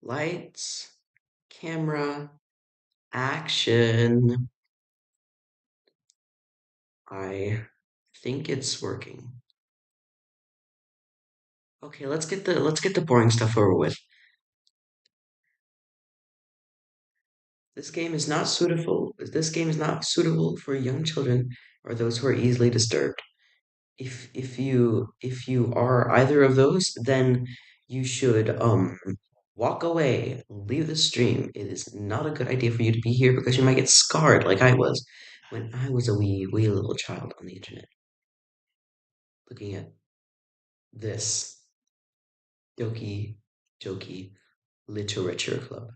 Lights, camera, action. I think it's working. Okay, let's get the boring stuff over with. This game is not suitable for young children or those who are easily disturbed. If you are either of those, then you should walk away, leave the stream. It is not a good idea for you to be here because you might get scarred like I was when I was a wee little child on the internet looking at this Doki Doki Literature Club.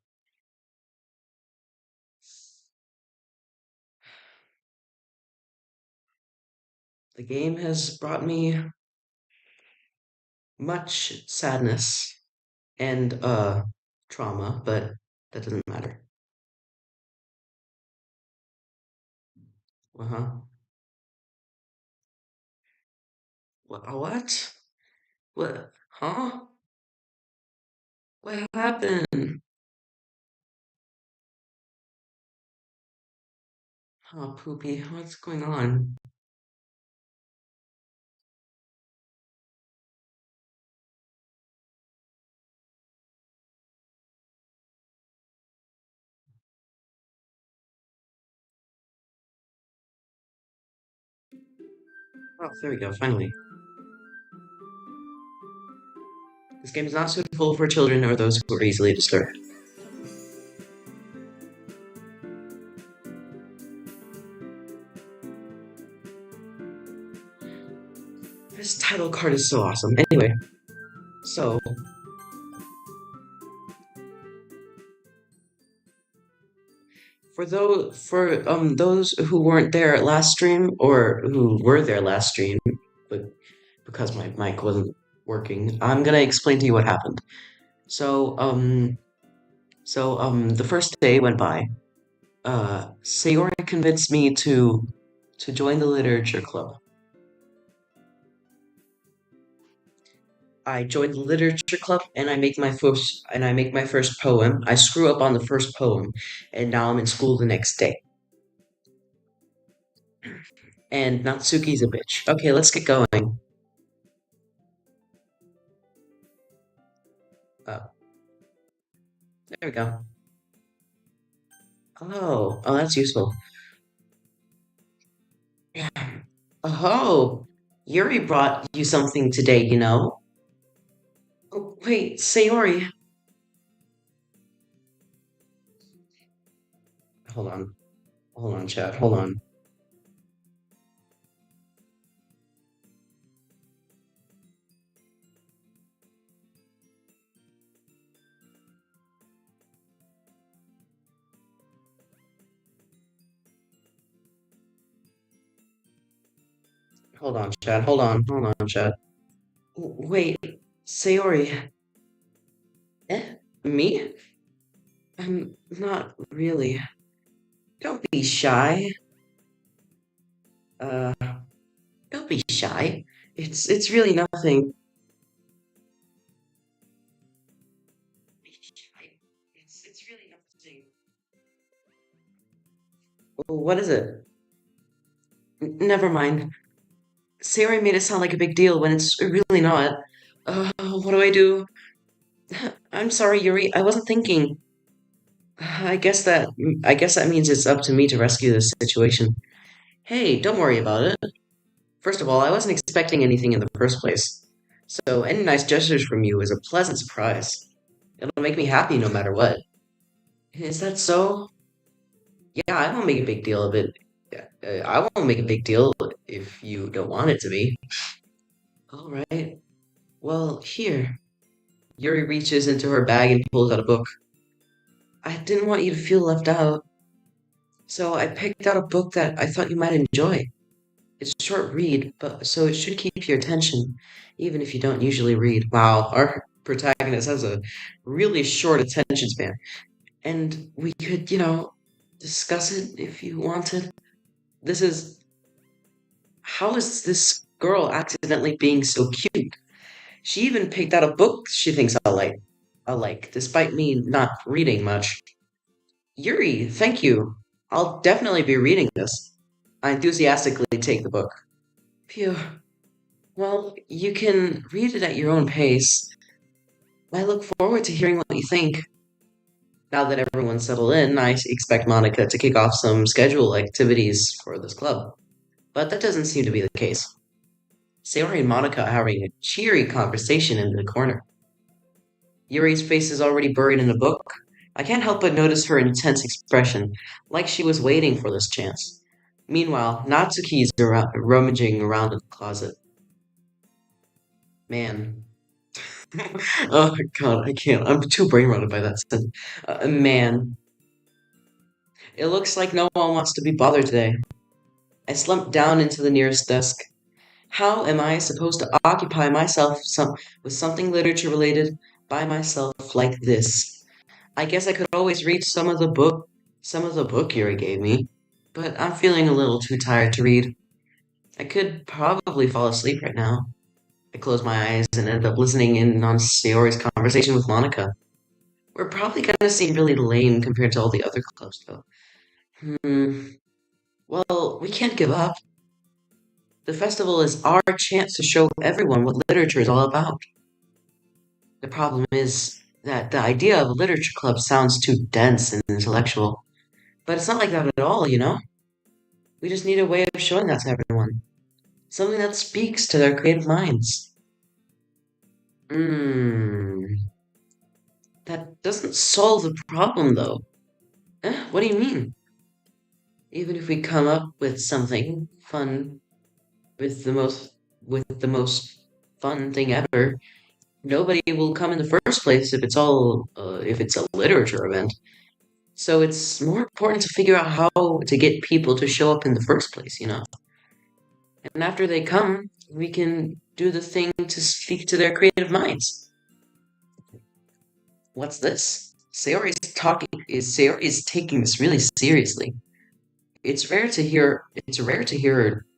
The game has brought me much sadness and trauma, but that doesn't matter. Uh-huh. What? What? Huh? What happened? Oh, Poopy, what's going on? Oh, there we go, finally. This game is not suitable for children or those who are easily disturbed. This title card is so awesome. Anyway, so for those who weren't there at last stream or who were there last stream, but because my mic wasn't working, I'm gonna explain to you what happened. So the first day went by. Sayori convinced me to join the literature club. I joined the literature club and I make my first poem. I screw up on the first poem, and now I'm in school the next day. And Natsuki's a bitch. Okay, let's get going. Oh, there we go. Oh, that's useful. Yeah. Oh, Yuri brought you something today, you know? Oh, wait, Sayori. Hold on. Hold on, chat. Hold on. Hold on, chat. Hold on. Hold on, chat. Wait, Sayori. Eh? Me? I'm not really. Don't be shy. Uh, don't be shy. It's really nothing. It's really nothing. What is it? Never mind. Sayori made it sound like a big deal when it's really not. What do I do? I'm sorry, Yuri. I wasn't thinking. I guess that means it's up to me to rescue this situation. Hey, don't worry about it. First of all, I wasn't expecting anything in the first place. So any nice gestures from you is a pleasant surprise. It'll make me happy no matter what. Is that so? Yeah, I won't make a big deal of it. Yeah, I won't make a big deal if you don't want it to be. All right. Well, here. Yuri reaches into her bag and pulls out a book. I didn't want you to feel left out, so I picked out a book that I thought you might enjoy. It's a short read, but so it should keep your attention, even if you don't usually read. Wow, our protagonist has a really short attention span. And we could, discuss it if you wanted. This is How is this girl accidentally being so cute? She even picked out a book she thinks I'll like. despite me not reading much. Yuri, thank you. I'll definitely be reading this. I enthusiastically take the book. Phew. Well, you can read it at your own pace. I look forward to hearing what you think. Now that everyone's settled in, I expect Monica to kick off some schedule activities for this club. But that doesn't seem to be the case. Sayori and Monica are having a cheery conversation in the corner. Yuri's face is already buried in the book. I can't help but notice her intense expression, like she was waiting for this chance. Meanwhile, Natsuki's rummaging around in the closet. Man. Oh god, I can't. I'm too brain-rotted by that sentence. Man. It looks like no one wants to be bothered today. I slumped down into the nearest desk. How am I supposed to occupy myself with something literature related by myself like this? I guess I could always read some of the book Yuri gave me, but I'm feeling a little too tired to read. I could probably fall asleep right now. I close my eyes and end up listening in on Sayori's conversation with Monica. We're probably gonna seem really lame compared to all the other clubs, though. Hmm. Well, we can't give up. The festival is our chance to show everyone what literature is all about. The problem is that the idea of a literature club sounds too dense and intellectual. But it's not like that at all, you know? We just need a way of showing that to everyone. Something that speaks to their creative minds. Mmm. That doesn't solve the problem, though. What do you mean? Even if we come up with something fun with the most fun thing ever, nobody will come in the first place if it's a literature event. So it's more important to figure out how to get people to show up in the first place, you know? And after they come, we can do the thing to speak to their creative minds. What's this? Sayori is taking this really seriously. It's rare to hear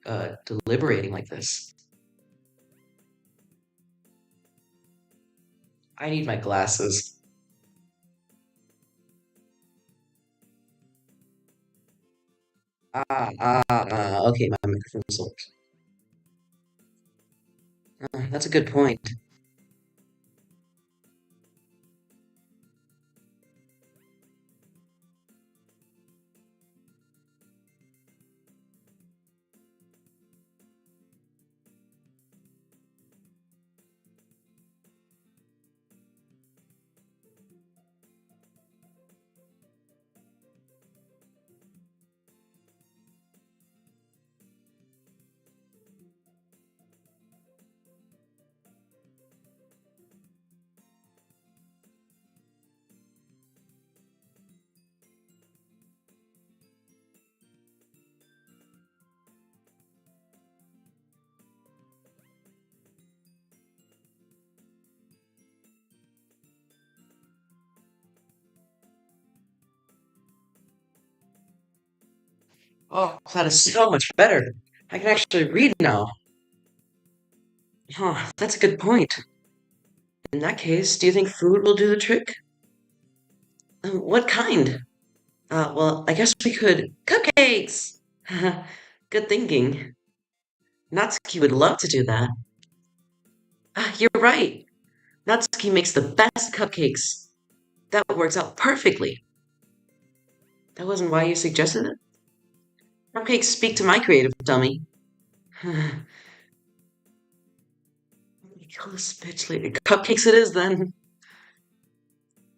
her deliberating like this. I need my glasses. Okay, my microphone's old. That's a good point. Oh, that is so much better. I can actually read now. Huh, that's a good point. In that case, do you think food will do the trick? What kind? Well, I guess we could. Cupcakes! Good thinking. Natsuki would love to do that. You're right. Natsuki makes the best cupcakes. That works out perfectly. That wasn't why you suggested it? Cupcakes speak to my creative dummy. Kill this bitch later. Cupcakes it is then.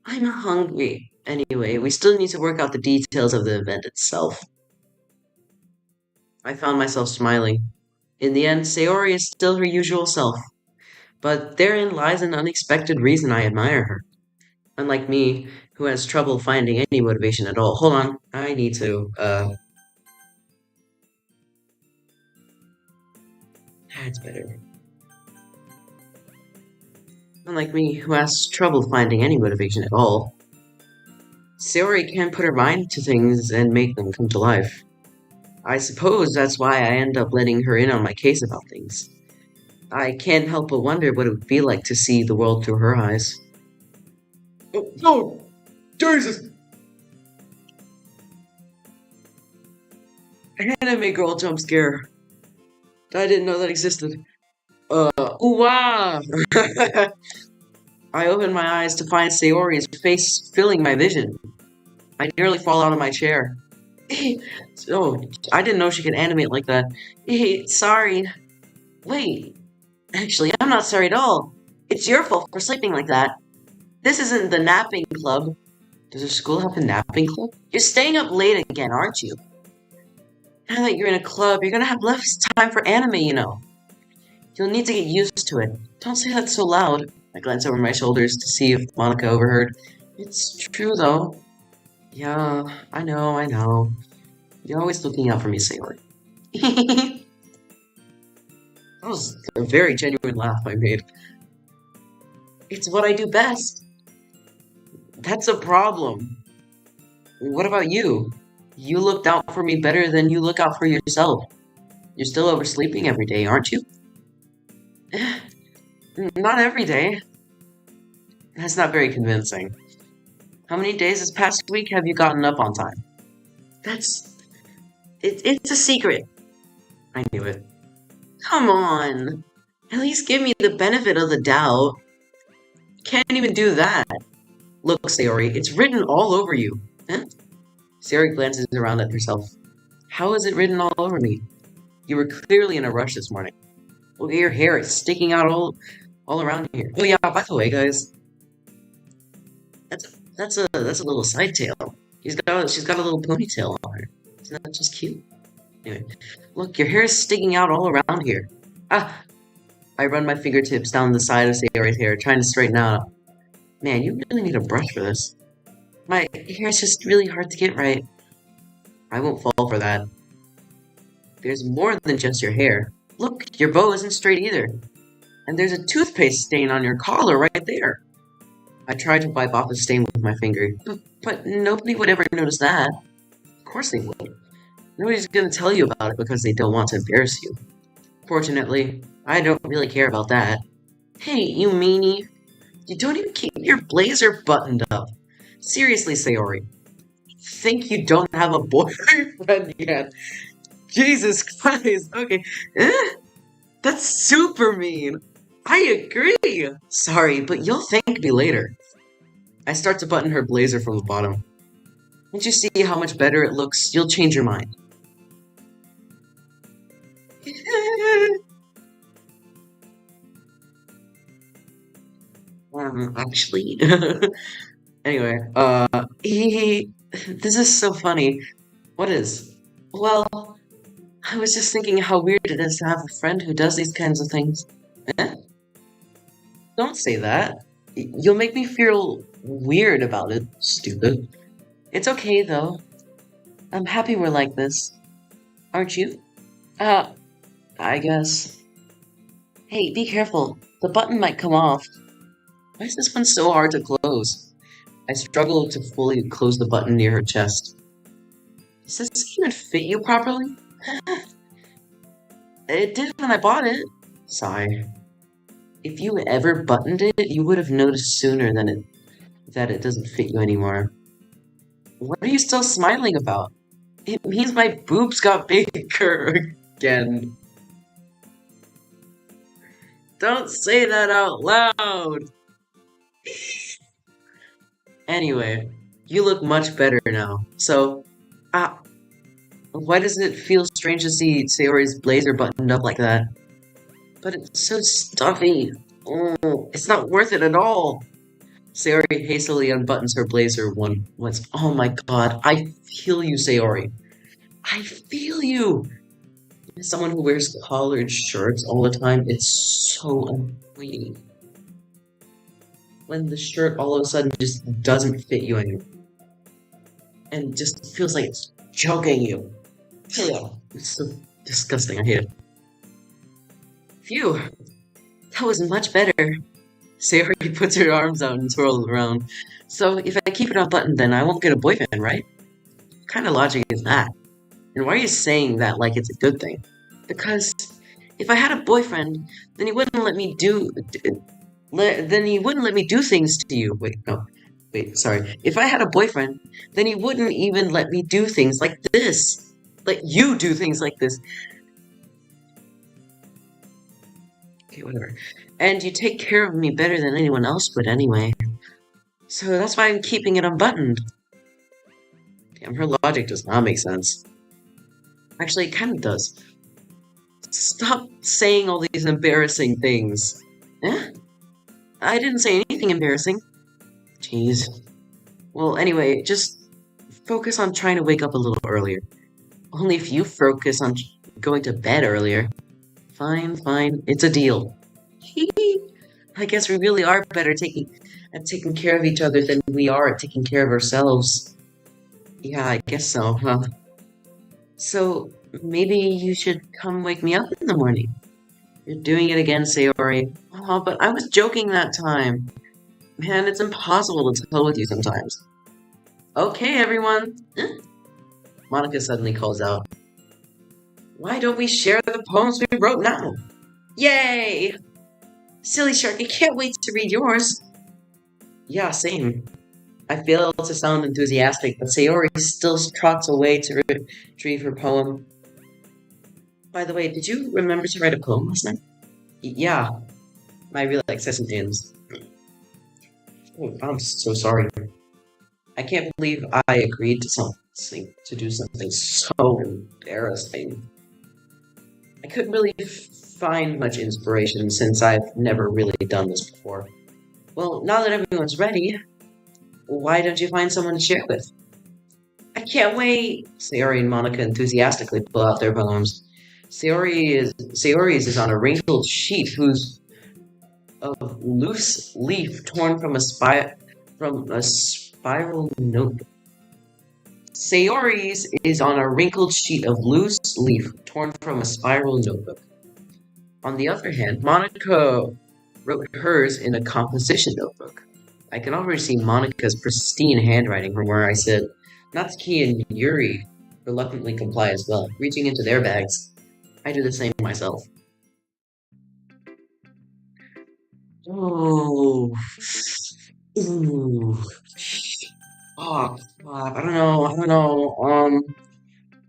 I'm hungry. Anyway, we still need to work out the details of the event itself. I found myself smiling. In the end, Sayori is still her usual self, but therein lies an unexpected reason I admire her. Unlike me, who has trouble finding any motivation at all. Hold on, I need to, that's better. Unlike me, who has trouble finding any motivation at all. Sayori can put her mind to things and make them come to life. I suppose that's why I end up letting her in on my case about things. I can't help but wonder what it would be like to see the world through her eyes. Oh, no! Jesus! Anime girl jump scare. I didn't know that existed. Ooh, wow! I opened my eyes to find Sayori's face filling my vision. I nearly fall out of my chair. Oh, I didn't know she could animate like that. Sorry. Wait, actually, I'm not sorry at all. It's your fault for sleeping like that. This isn't the napping club. Does the school have a napping club? You're staying up late again, aren't you? Now that you're in a club, you're gonna have less time for anime, you know. You'll need to get used to it. Don't say that so loud. I glance over my shoulders to see if Monica overheard. It's true, though. Yeah, I know, I know. You're always looking out for me, Sayori. That was a very genuine laugh I made. It's what I do best. That's a problem. What about you? You looked out for me better than you look out for yourself. You're still oversleeping every day, aren't you? Not every day. That's not very convincing. How many days this past week have you gotten up on time? That's... it's a secret. I knew it. Come on. At least give me the benefit of the doubt. Can't even do that. Look, Sayori, it's written all over you. Huh? Sayori glances around at herself. How is it written all over me? You were clearly in a rush this morning. Look at your hair, it's sticking out all around here. Oh yeah, by the way, guys, that's a little side tail. She's got a little ponytail on her. Isn't that just cute? Anyway, look, your hair is sticking out all around here. Ah, I run my fingertips down the side of Sayori's hair, trying to straighten out. Man, you really need a brush for this. My hair is just really hard to get right. I won't fall for that. There's more than just your hair. Look, your bow isn't straight either. And there's a toothpaste stain on your collar right there. I tried to wipe off the stain with my finger, but nobody would ever notice that. Of course they would. Nobody's gonna tell you about it because they don't want to embarrass you. Fortunately, I don't really care about that. Hey, you meanie. You don't even keep your blazer buttoned up. Seriously, Sayori. Think you don't have a boyfriend yet? Jesus Christ, okay. That's super mean. I agree. Sorry, but you'll thank me later. I start to button her blazer from the bottom. Once you see how much better it looks, you'll change your mind. Actually. Anyway, this is so funny. What is? Well, I was just thinking how weird it is to have a friend who does these kinds of things. Eh? Don't say that. You'll make me feel weird about it, stupid. It's okay, though. I'm happy we're like this. Aren't you? Uh, I guess. Hey, be careful. The button might come off. Why is this one so hard to close? I struggle to fully close the button near her chest. Does this even fit you properly? It did when I bought it. Sigh. If you ever buttoned it, you would have noticed sooner that it doesn't fit you anymore. What are you still smiling about? It means my boobs got bigger again. Don't say that out loud! Anyway, you look much better now. So, why does it feel strange to see Sayori's blazer buttoned up like that? But it's so stuffy. Oh, it's not worth it at all. Sayori hastily unbuttons her blazer once. Oh my god, I feel you, Sayori. I feel you! As someone who wears collared shirts all the time, it's so annoying. When the shirt all of a sudden just doesn't fit you anymore. And just feels like it's choking you. Ugh, it's so disgusting, I hate it. Phew, that was much better. Sayori puts her arms out and twirls around. So if I keep it unbuttoned, then I won't get a boyfriend, right? What kind of logic is that? And why are you saying that like it's a good thing? Because if I had a boyfriend, then he wouldn't let me do things to you. Wait, no. Wait, sorry. If I had a boyfriend, then he wouldn't even let me do things like this. Let you do things like this. Okay, whatever. And you take care of me better than anyone else would anyway. So that's why I'm keeping it unbuttoned. Damn, her logic does not make sense. Actually, it kind of does. Stop saying all these embarrassing things. Eh? I didn't say anything embarrassing. Jeez. Well, anyway, just focus on trying to wake up a little earlier. Only if you focus on going to bed earlier. Fine, fine. It's a deal. I guess we really are better at taking care of each other than we are at taking care of ourselves. Yeah, I guess so, huh? So, maybe you should come wake me up in the morning. You're doing it again, Sayori. Oh, but I was joking that time. Man, it's impossible to tell with you sometimes. Okay, everyone. Monica suddenly calls out. Why don't we share the poems we wrote now? Yay! Silly Shark, I can't wait to read yours. Yeah, same. I fail to sound enthusiastic, but Sayori still trots away to retrieve her poem. By the way, did you remember to write a poem last night? Yeah, my relaxation ends. Oh, I'm so sorry. I can't believe I agreed to do something so embarrassing. I couldn't really find much inspiration since I've never really done this before. Well, now that everyone's ready, why don't you find someone to share with? I can't wait! Sayori and Monica enthusiastically pull out their poems. Sayori's is on a wrinkled sheet whose loose leaf torn from a spiral notebook. Sayori's is on a wrinkled sheet of loose leaf torn from a spiral notebook. On the other hand, Monica wrote hers in a composition notebook. I can already see Monica's pristine handwriting from where I sit. Natsuki and Yuri reluctantly comply as well, reaching into their bags. I do the same myself. Oh. Ooh. Oh, I don't know.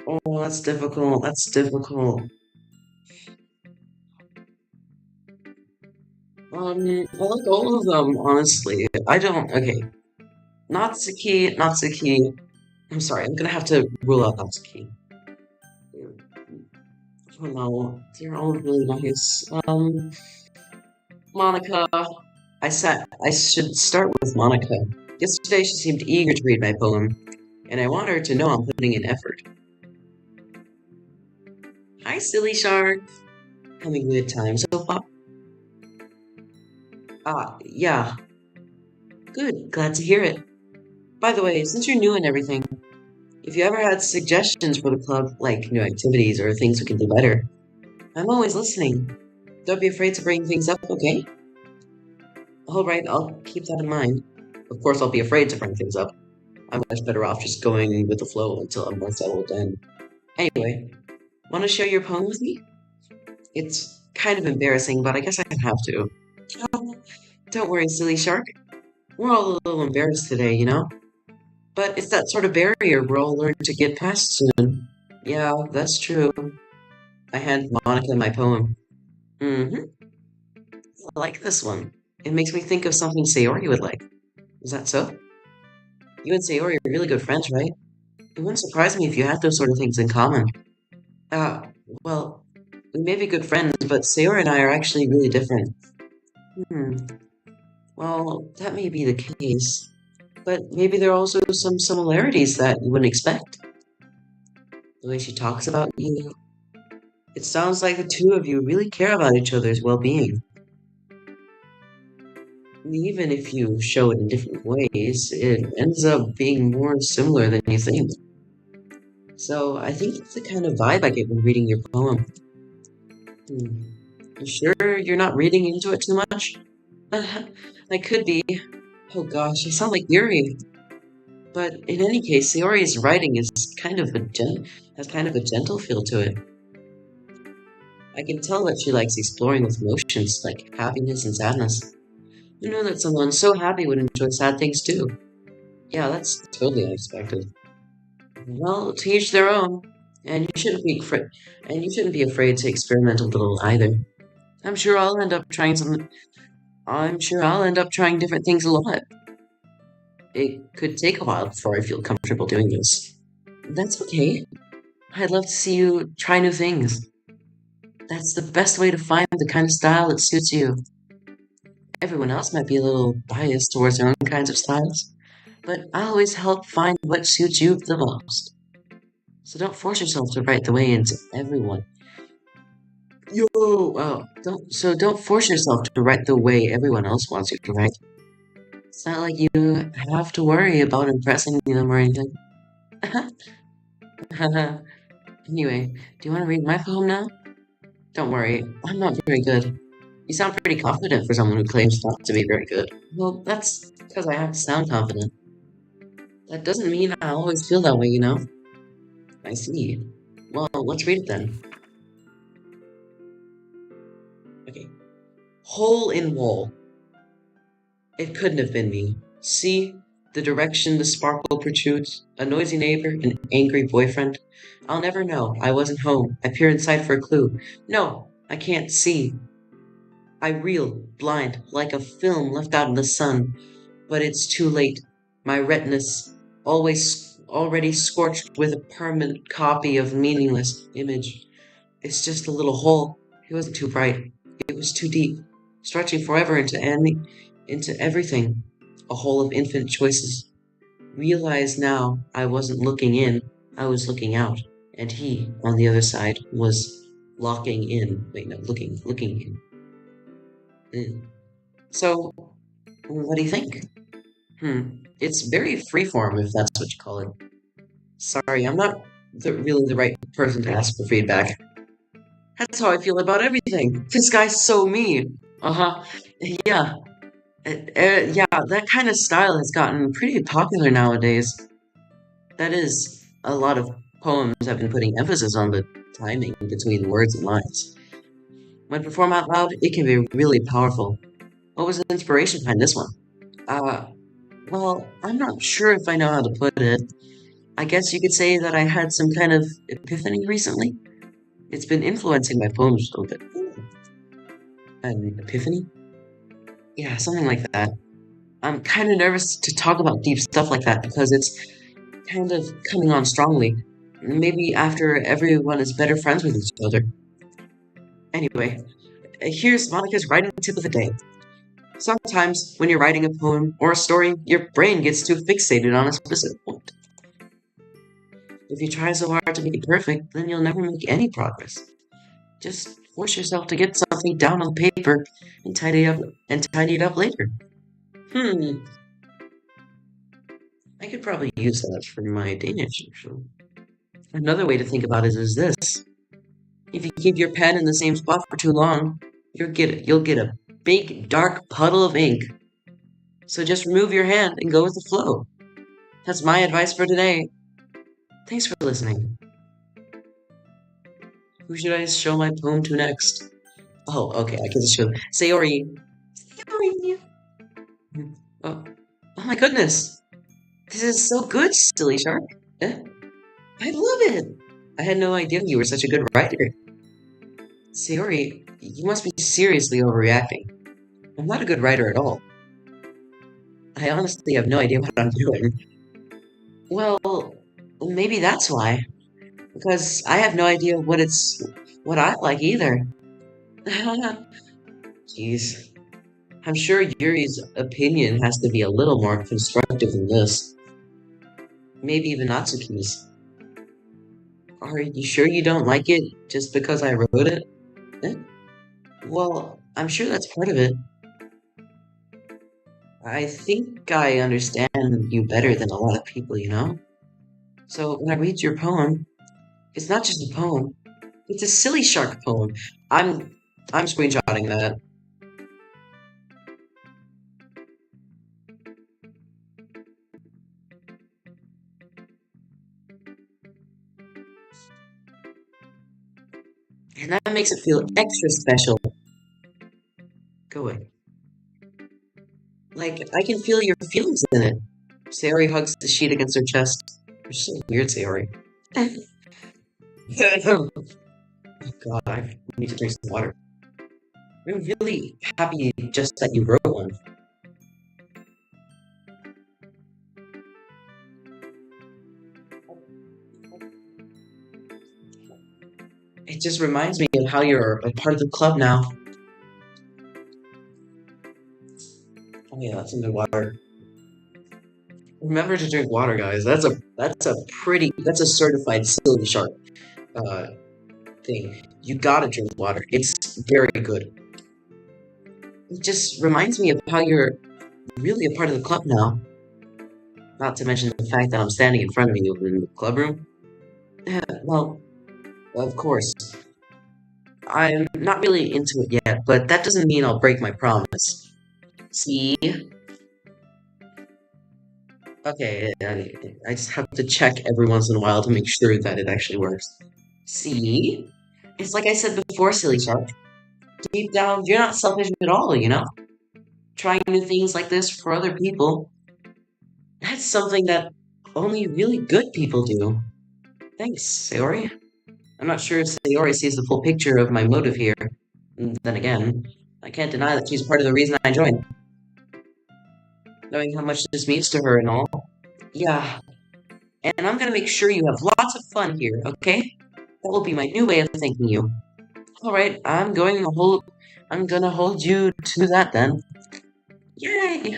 Oh, that's difficult. That's difficult. I like all of them, honestly. I don't. Okay. Natsuki. I'm sorry, I'm gonna have to rule out Natsuki. I don't know. They're all really nice. Monica. I should start with Monica. Yesterday she seemed eager to read my poem, and I want her to know I'm putting in effort. Hi, silly shark. Having a good time so far? Yeah. Good, glad to hear it. By the way, since you're new and everything, if you ever had suggestions for the club, like new activities or things we can do better, I'm always listening. Don't be afraid to bring things up, okay? Alright, I'll keep that in mind. Of course, I'll be afraid to bring things up. I'm much better off just going with the flow until I'm more settled in. Anyway, want to share your poem with me? It's kind of embarrassing, but I guess I have to. Don't worry, silly shark. We're all a little embarrassed today, you know? But it's that sort of barrier we'll all learn to get past soon. Yeah, that's true. I hand Monica my poem. Mm-hmm. I like this one. It makes me think of something Sayori would like. Is that so? You and Sayori are really good friends, right? It wouldn't surprise me if you had those sort of things in common. Uh, well, we may be good friends, but Sayori and I are actually really different. Hmm. Well, that may be the case. But maybe there are also some similarities that you wouldn't expect. The way she talks about you. It sounds like the two of you really care about each other's well-being. Even if you show it in different ways, it ends up being more similar than you think. So I think it's the kind of vibe I get when reading your poem. You sure you're not reading into it too much? I could be. Oh gosh, I sound like Yuri. But in any case, Sayori's writing is has kind of a gentle feel to it. I can tell that she likes exploring with emotions like happiness and sadness. Who knew that someone so happy would enjoy sad things too? Yeah, that's totally unexpected. Well, to each their own. And you shouldn't be afraid to experiment a little either. I'm sure I'll end up trying some I'm sure I'll end up trying different things a lot. It could take a while before I feel comfortable doing this. That's okay. I'd love to see you try new things. That's the best way to find the kind of style that suits you. Everyone else might be a little biased towards their own kinds of styles, but I always help find what suits you the most. So don't force yourself to write the way into everyone. Yo, don't force yourself to write the way everyone else wants you to write. It's not like you have to worry about impressing them or anything. Anyway, do you want to read my poem now? Don't worry, I'm not very good. You sound pretty confident for someone who claims not to be very good. Well, that's because I have to sound confident. That doesn't mean I always feel that way, you know? I see. Well, let's read it then. Okay. Hole in wall. It couldn't have been me. See the direction the sparkle protrudes, a noisy neighbor, an angry boyfriend. I'll never know. I wasn't home. I peer inside for a clue. No, I can't see. I reel, blind, like a film left out in the sun. But it's too late. My retinas, already scorched with a permanent copy of meaningless image. It's just a little hole. It wasn't too bright. It was too deep, stretching forever into everything. A hole of infinite choices. Realize now I wasn't looking in, I was looking out. And he, on the other side, was locking in. Wait, no, looking in. So, what do you think? It's very freeform, if that's what you call it. Sorry, I'm not really the right person to ask for feedback. That's how I feel about everything. This guy's so mean. Uh-huh. Yeah. Yeah, that kind of style has gotten pretty popular nowadays. That is, a lot of poems have been putting emphasis on the timing between words and lines. When performed out loud, it can be really powerful. What was the inspiration behind this one? Uh, well, I'm not sure if I know how to put it. I guess you could say that I had some kind of epiphany recently. It's been influencing my poems a little bit. An epiphany? Yeah, something like that. I'm kind of nervous to talk about deep stuff like that because it's kind of coming on strongly. Maybe after everyone is better friends with each other. Anyway, here's Monica's writing tip of the day. Sometimes, when you're writing a poem or a story, your brain gets too fixated on a specific point. If you try so hard to make it perfect, then you'll never make any progress. Just force yourself to get something down on paper and tidy it up later. Hmm, I could probably use that for my Danish, actually. Another way to think about it is this. If you keep your pen in the same spot for too long, you'll get a big dark puddle of ink. So just remove your hand and go with the flow. That's my advice for today. Thanks for listening. Who should I show my poem to next? Oh, okay, I can just show Sayori. Sayori. Oh, oh my goodness. This is so good, silly shark. Eh? I love it. I had no idea you were such a good writer. Sayori, you must be seriously overreacting. I'm not a good writer at all. I honestly have no idea what I'm doing. Well, maybe that's why. Because I have no idea what I like either. Jeez. I'm sure Yuri's opinion has to be a little more constructive than this. Maybe even Natsuki's. Are you sure you don't like it just because I wrote it? Eh? Well, I'm sure that's part of it. I think I understand you better than a lot of people, you know? So when I read your poem, it's not just a poem. It's a silly shark poem. I'm I'm screenshotting that. And that makes it feel extra special. Go away. Like I can feel your feelings in it. Sayori hugs the sheet against her chest. You're so weird, Sayori. Oh God, I need to drink some water. I'm really happy just that you wrote one. It just reminds me of how you're a part of the club now. Oh yeah, that's some good water. Remember to drink water, guys. That's a certified silly shark uh thing. You gotta drink water. It's very good. It just reminds me of how you're really a part of the club now. Not to mention the fact that I'm standing in front of you in the club room. Well, of course. I'm not really into it yet, but that doesn't mean I'll break my promise. See? Okay, I just have to check every once in a while to make sure that it actually works. See? It's like I said before, silly shark. Deep down, you're not selfish at all, you know? Trying new things like this for other people, that's something that only really good people do. Thanks, Sayori. I'm not sure if Sayori sees the full picture of my motive here. Then again, I can't deny that she's part of the reason I joined. Knowing how much this means to her and all. Yeah, and I'm gonna make sure you have lots of fun here, okay? That will be my new way of thanking you. Alright, I'm gonna hold you to that then. Yay!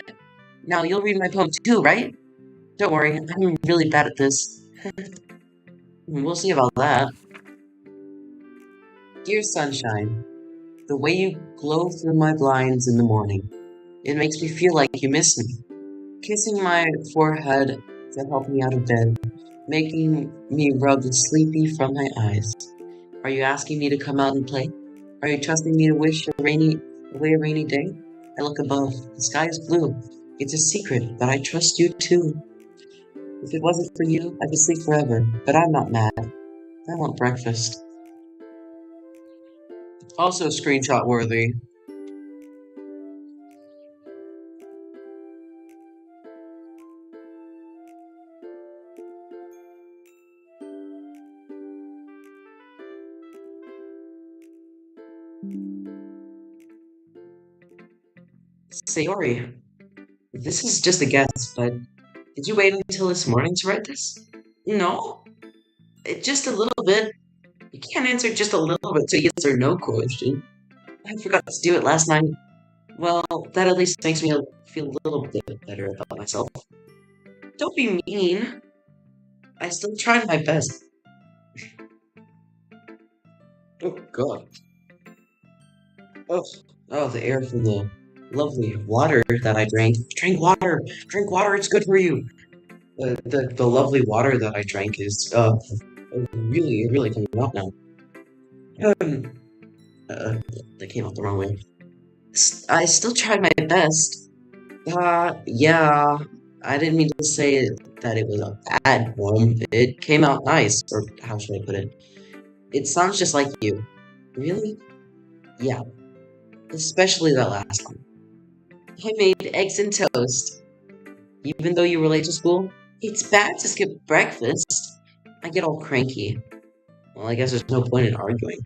Now you'll read my poem too, right? Don't worry, I'm really bad at this. We'll see about that. Dear sunshine, the way you glow through my blinds in the morning, it makes me feel like you miss me. Kissing my forehead to help me out of bed, making me rub the sleepy from my eyes. Are you asking me to come out and play? Are you trusting me to wish away a rainy day? I look above. The sky is blue. It's a secret, but I trust you too. If it wasn't for you, I could sleep forever, but I'm not mad. I want breakfast. Also screenshot worthy. Sayori, this is just a guess, but did you wait until this morning to write this? No? Just a little bit. You can't answer just a little bit to yes or no question. I forgot to do it last night. Well, that at least makes me feel a little bit better about myself. Don't be mean. I still tried my best. Oh, God. Oh, oh, the air from the lovely water that I drank. Drink water! Drink water, it's good for you! The lovely water that I drank is, really coming out now. Um, that came out the wrong way. I still tried my best. Yeah, I didn't mean to say that it was a bad poem. It came out nice, or how should I put it? It sounds just like you. Really? Yeah, especially that last one. I made eggs and toast. Even though you were late to school, it's bad to skip breakfast. I get all cranky. Well, I guess there's no point in arguing.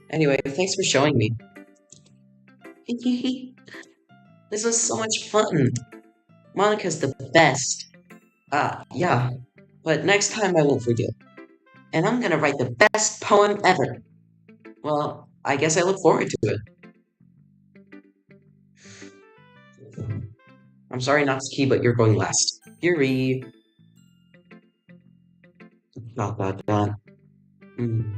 Anyway, thanks for showing me. This was so much fun. Monica's the best. Yeah. But next time I won't forget. And I'm gonna write the best poem ever. Well, I guess I look forward to it. I'm sorry, Natsuki, but you're going last. Yuri. Dot dot dot. Hmm.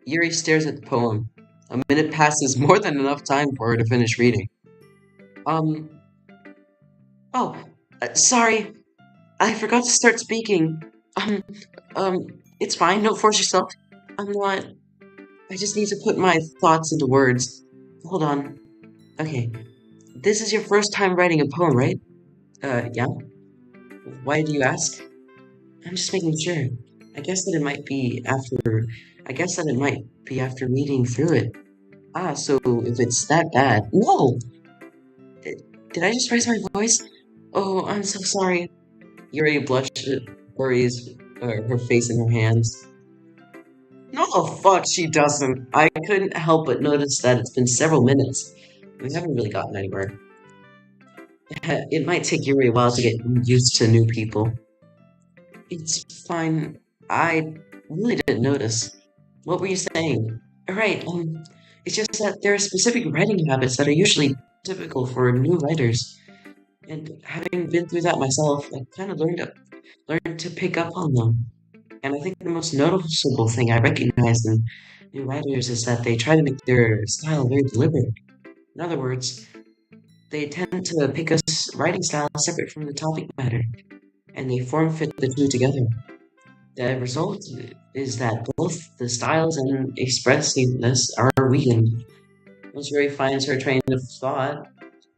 Yuri stares at the poem. A minute passes, more than enough time for her to finish reading. Um. Oh, sorry. I forgot to start speaking. Um, it's fine. Don't force yourself. I'm not. I just need to put my thoughts into words. Hold on. Okay. This is your first time writing a poem, right? Yeah. Why do you ask? I'm just making sure. I guess that it might be after. I guess that it might be after reading through it. Ah, so if it's that bad. No! Did I just raise my voice? Oh, I'm so sorry. Yuri blushed, buries her face in her hands. No, the fuck she doesn't. I couldn't help but notice that it's been several minutes. We haven't really gotten anywhere. It might take Yuri a while to get used to new people. It's fine. I really didn't notice. What were you saying? Right, it's just that there are specific writing habits that are usually typical for new writers. And having been through that myself, I kind of learned to pick up on them. And I think the most noticeable thing I recognize in new writers is that they try to make their style very deliberate. In other words, they tend to pick a writing style separate from the topic matter, and they form fit the two together. The result is that both the styles and expressiveness are weakened. Once Yuri finds her train of thought,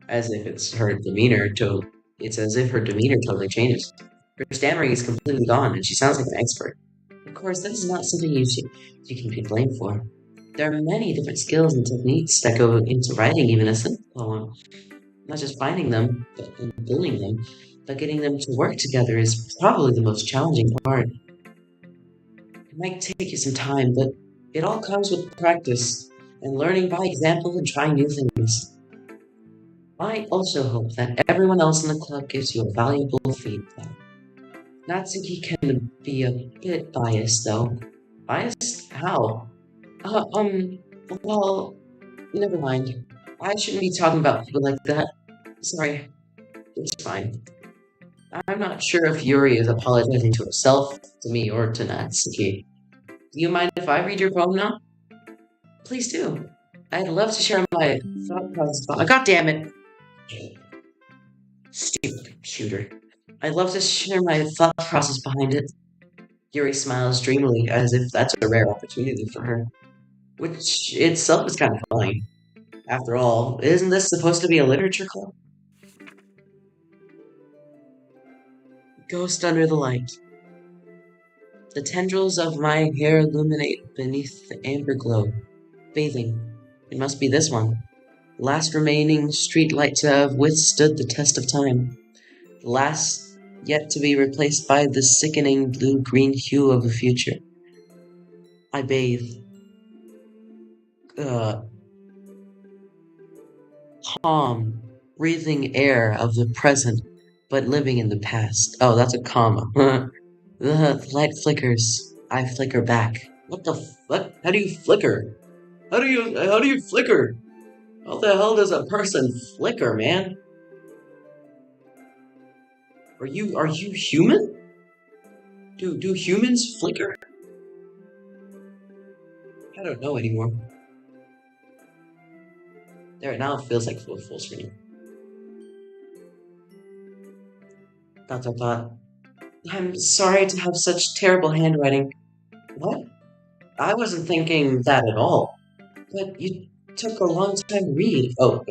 as if it's as if her demeanor totally changes. Her stammering is completely gone, and she sounds like an expert. Of course, that is not something you can be blamed for. There are many different skills and techniques that go into writing even a simple poem. Not just finding them, and building them, but getting them to work together is probably the most challenging part. It might take you some time, but it all comes with practice and learning by example and trying new things. I also hope that everyone else in the club gives you a valuable feedback. Natsuki can be a bit biased, though. Biased? How? Uh, um, well, never mind. I shouldn't be talking about people like that. Sorry, it's fine. I'm not sure if Yuri is apologizing to herself, to me, or to Natsuki. Do you mind if I read your poem now? Please do. I'd love to share my thought process. God damn it! Stupid computer. I'd love to share my thought process behind it. Yuri smiles dreamily, as if that's a rare opportunity for her, which itself is kind of funny. After all, isn't this supposed to be a literature club? Ghost under the light. The tendrils of my hair illuminate beneath the amber glow. Bathing. It must be this one. The last remaining street light to have withstood the test of time. The last yet to be replaced by the sickening blue-green hue of the future. I bathe. Uh, calm, breathing air of the present, but living in the past. Oh, that's a comma. The light flickers. I flicker back. What the fuck? How do you flicker? How do you flicker? How the hell does a person flicker, man? Are you human? Do humans flicker? I don't know anymore. There, now it feels like full screen. Dot dot dot. I'm sorry to have such terrible handwriting. What? I wasn't thinking that at all. But you took a long time to read. Oh,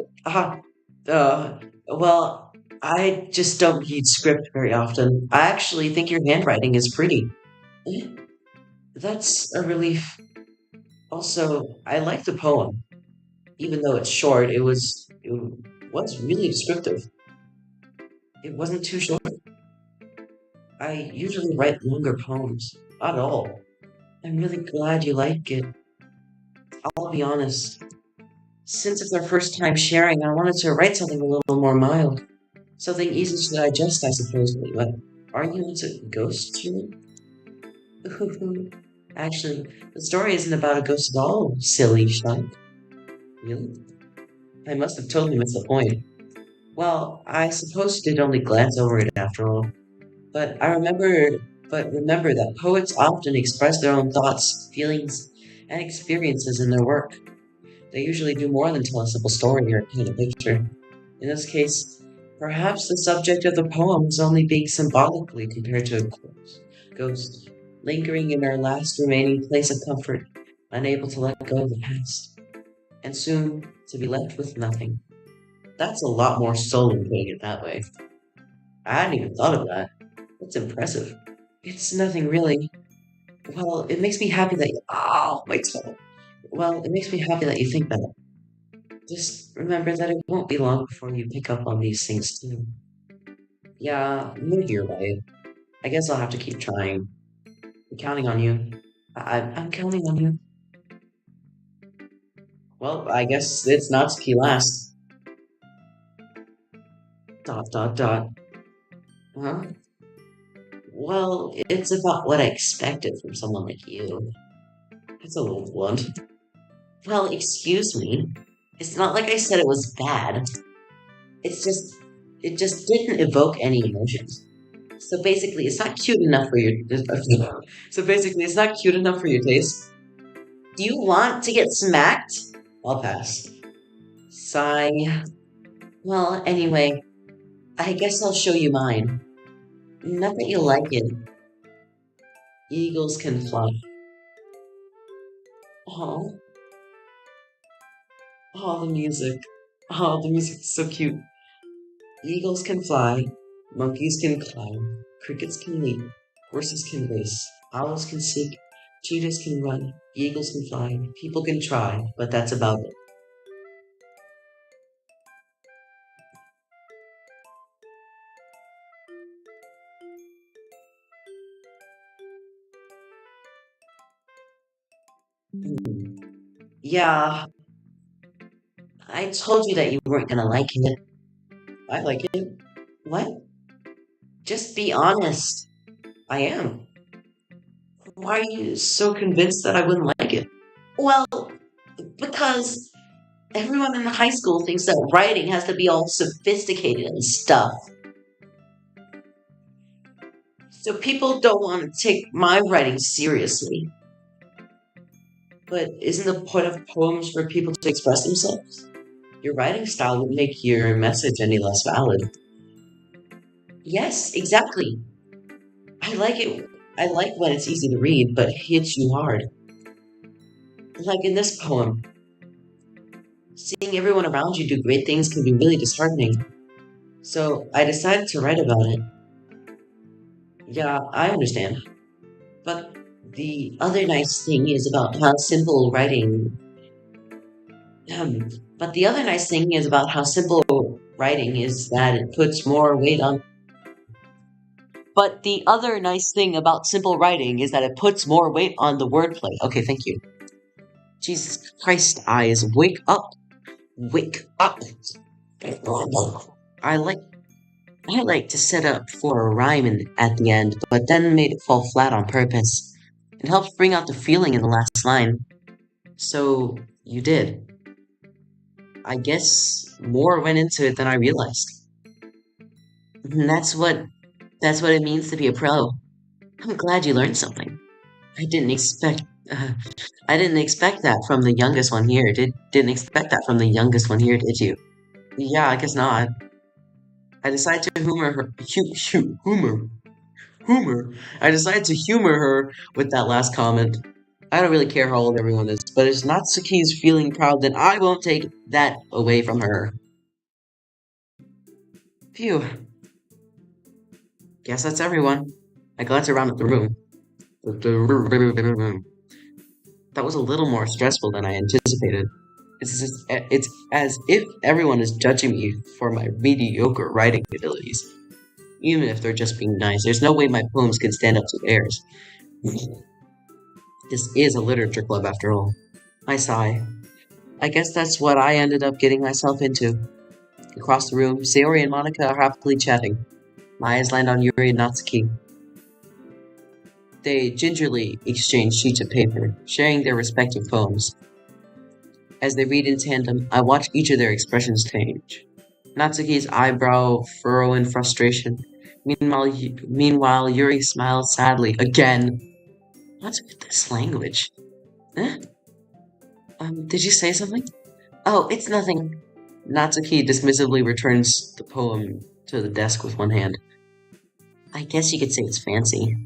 uh, well, I just don't read script very often. I actually think your handwriting is pretty. Eh, That's a relief. Also, I like the poem. Even though it's short, it was really descriptive. It wasn't too short. I usually write longer poems. Not at all. I'm really glad you like it. I'll be honest. Since it's our first time sharing, I wanted to write something a little more mild. Something easy to digest, I suppose. But are you into ghosts, you? Actually, the story isn't about a ghost at all, silly schmuck. Really? I must have totally missed the point. Well, I suppose you did only glance over it after all. But I remember, but remember that poets often express their own thoughts, feelings, and experiences in their work. They usually do more than tell a simple story or paint a picture. In this case, perhaps the subject of the poem is only being symbolically compared to a ghost, lingering in our last remaining place of comfort, unable to let go of the past, and soon to be left with nothing. That's a lot more soul than putting it that way. I hadn't even thought of that. That's impressive. It's nothing really. Well, it makes me happy that oh, my toe. Well, it makes me happy that you think that. Just remember that it won't be long before you pick up on these things too. Yeah, maybe you're right. I guess I'll have to keep trying. I'm counting on you. I'm counting on you. Well, I guess it's Natsuki last. Dot dot dot. Huh? Well, it's about what I expected from someone like you. That's a little blunt. Well, excuse me. It's not like I said it was bad. It's just, it just didn't evoke any emotions. So basically, it's not cute enough for your. So basically, it's not cute enough for your taste. Do you want to get smacked? I'll pass. Sigh. Well, anyway, I guess I'll show you mine. Not that you like it. Eagles can fly. Oh, oh, the music. Oh, the music is so cute. Eagles can fly. Monkeys can climb. Crickets can leap. Horses can race. Owls can seek. Cheetahs can run. Eagles can fly. People can try, but that's about it. Hmm. Yeah, I told you that you weren't gonna like it. I like it. What? Just be honest. I am. Why are you so convinced that I wouldn't like it? Well, because everyone in high school thinks that writing has to be all sophisticated and stuff. So people don't want to take my writing seriously. But isn't the point of poems for people to express themselves? Your writing style would make your message any less valid. Yes, exactly. I like it. I like when it's easy to read, but hits you hard. Like in this poem, seeing everyone around you do great things can be really disheartening. So I decided to write about it. Yeah, I understand. But the other nice thing is about how simple writing. Um, but the other nice thing is about how simple writing is that it puts more weight on. But the other nice thing about simple writing is that it puts more weight on the wordplay. Okay, thank you. Jesus Christ, eyes, wake up, wake up. I like I like to set up for a rhyme at the end, but then made it fall flat on purpose. It helps bring out the feeling in the last line. So you did. I guess more went into it than I realized. And that's what it means to be a pro. I'm glad you learned something. I didn't expect uh, I didn't expect that from the youngest one here. Didn't expect that from the youngest one here, did you? Yeah, I guess not. I decided to humor. I decided to humor her with that last comment. I don't really care how old everyone is, but if Natsuki's feeling proud, then I won't take that away from her. Phew. Guess that's everyone. I glanced around at the room. That was a little more stressful than I anticipated. It's as if everyone is judging me for my mediocre writing abilities. Even if they're just being nice, there's no way my poems can stand up to theirs. This is a literature club after all. I sigh. I guess that's what I ended up getting myself into. Across the room, Sayori and Monica are happily chatting. My eyes land on Yuri and Natsuki. They gingerly exchange sheets of paper, sharing their respective poems. As they read in tandem, I watch each of their expressions change. Natsuki's eyebrow furrow in frustration. Meanwhile, Yuri smiles sadly again. What's with this language? Eh? Did you say something? Oh, it's nothing. Natsuki dismissively returns the poem to the desk with one hand. I guess you could say it's fancy.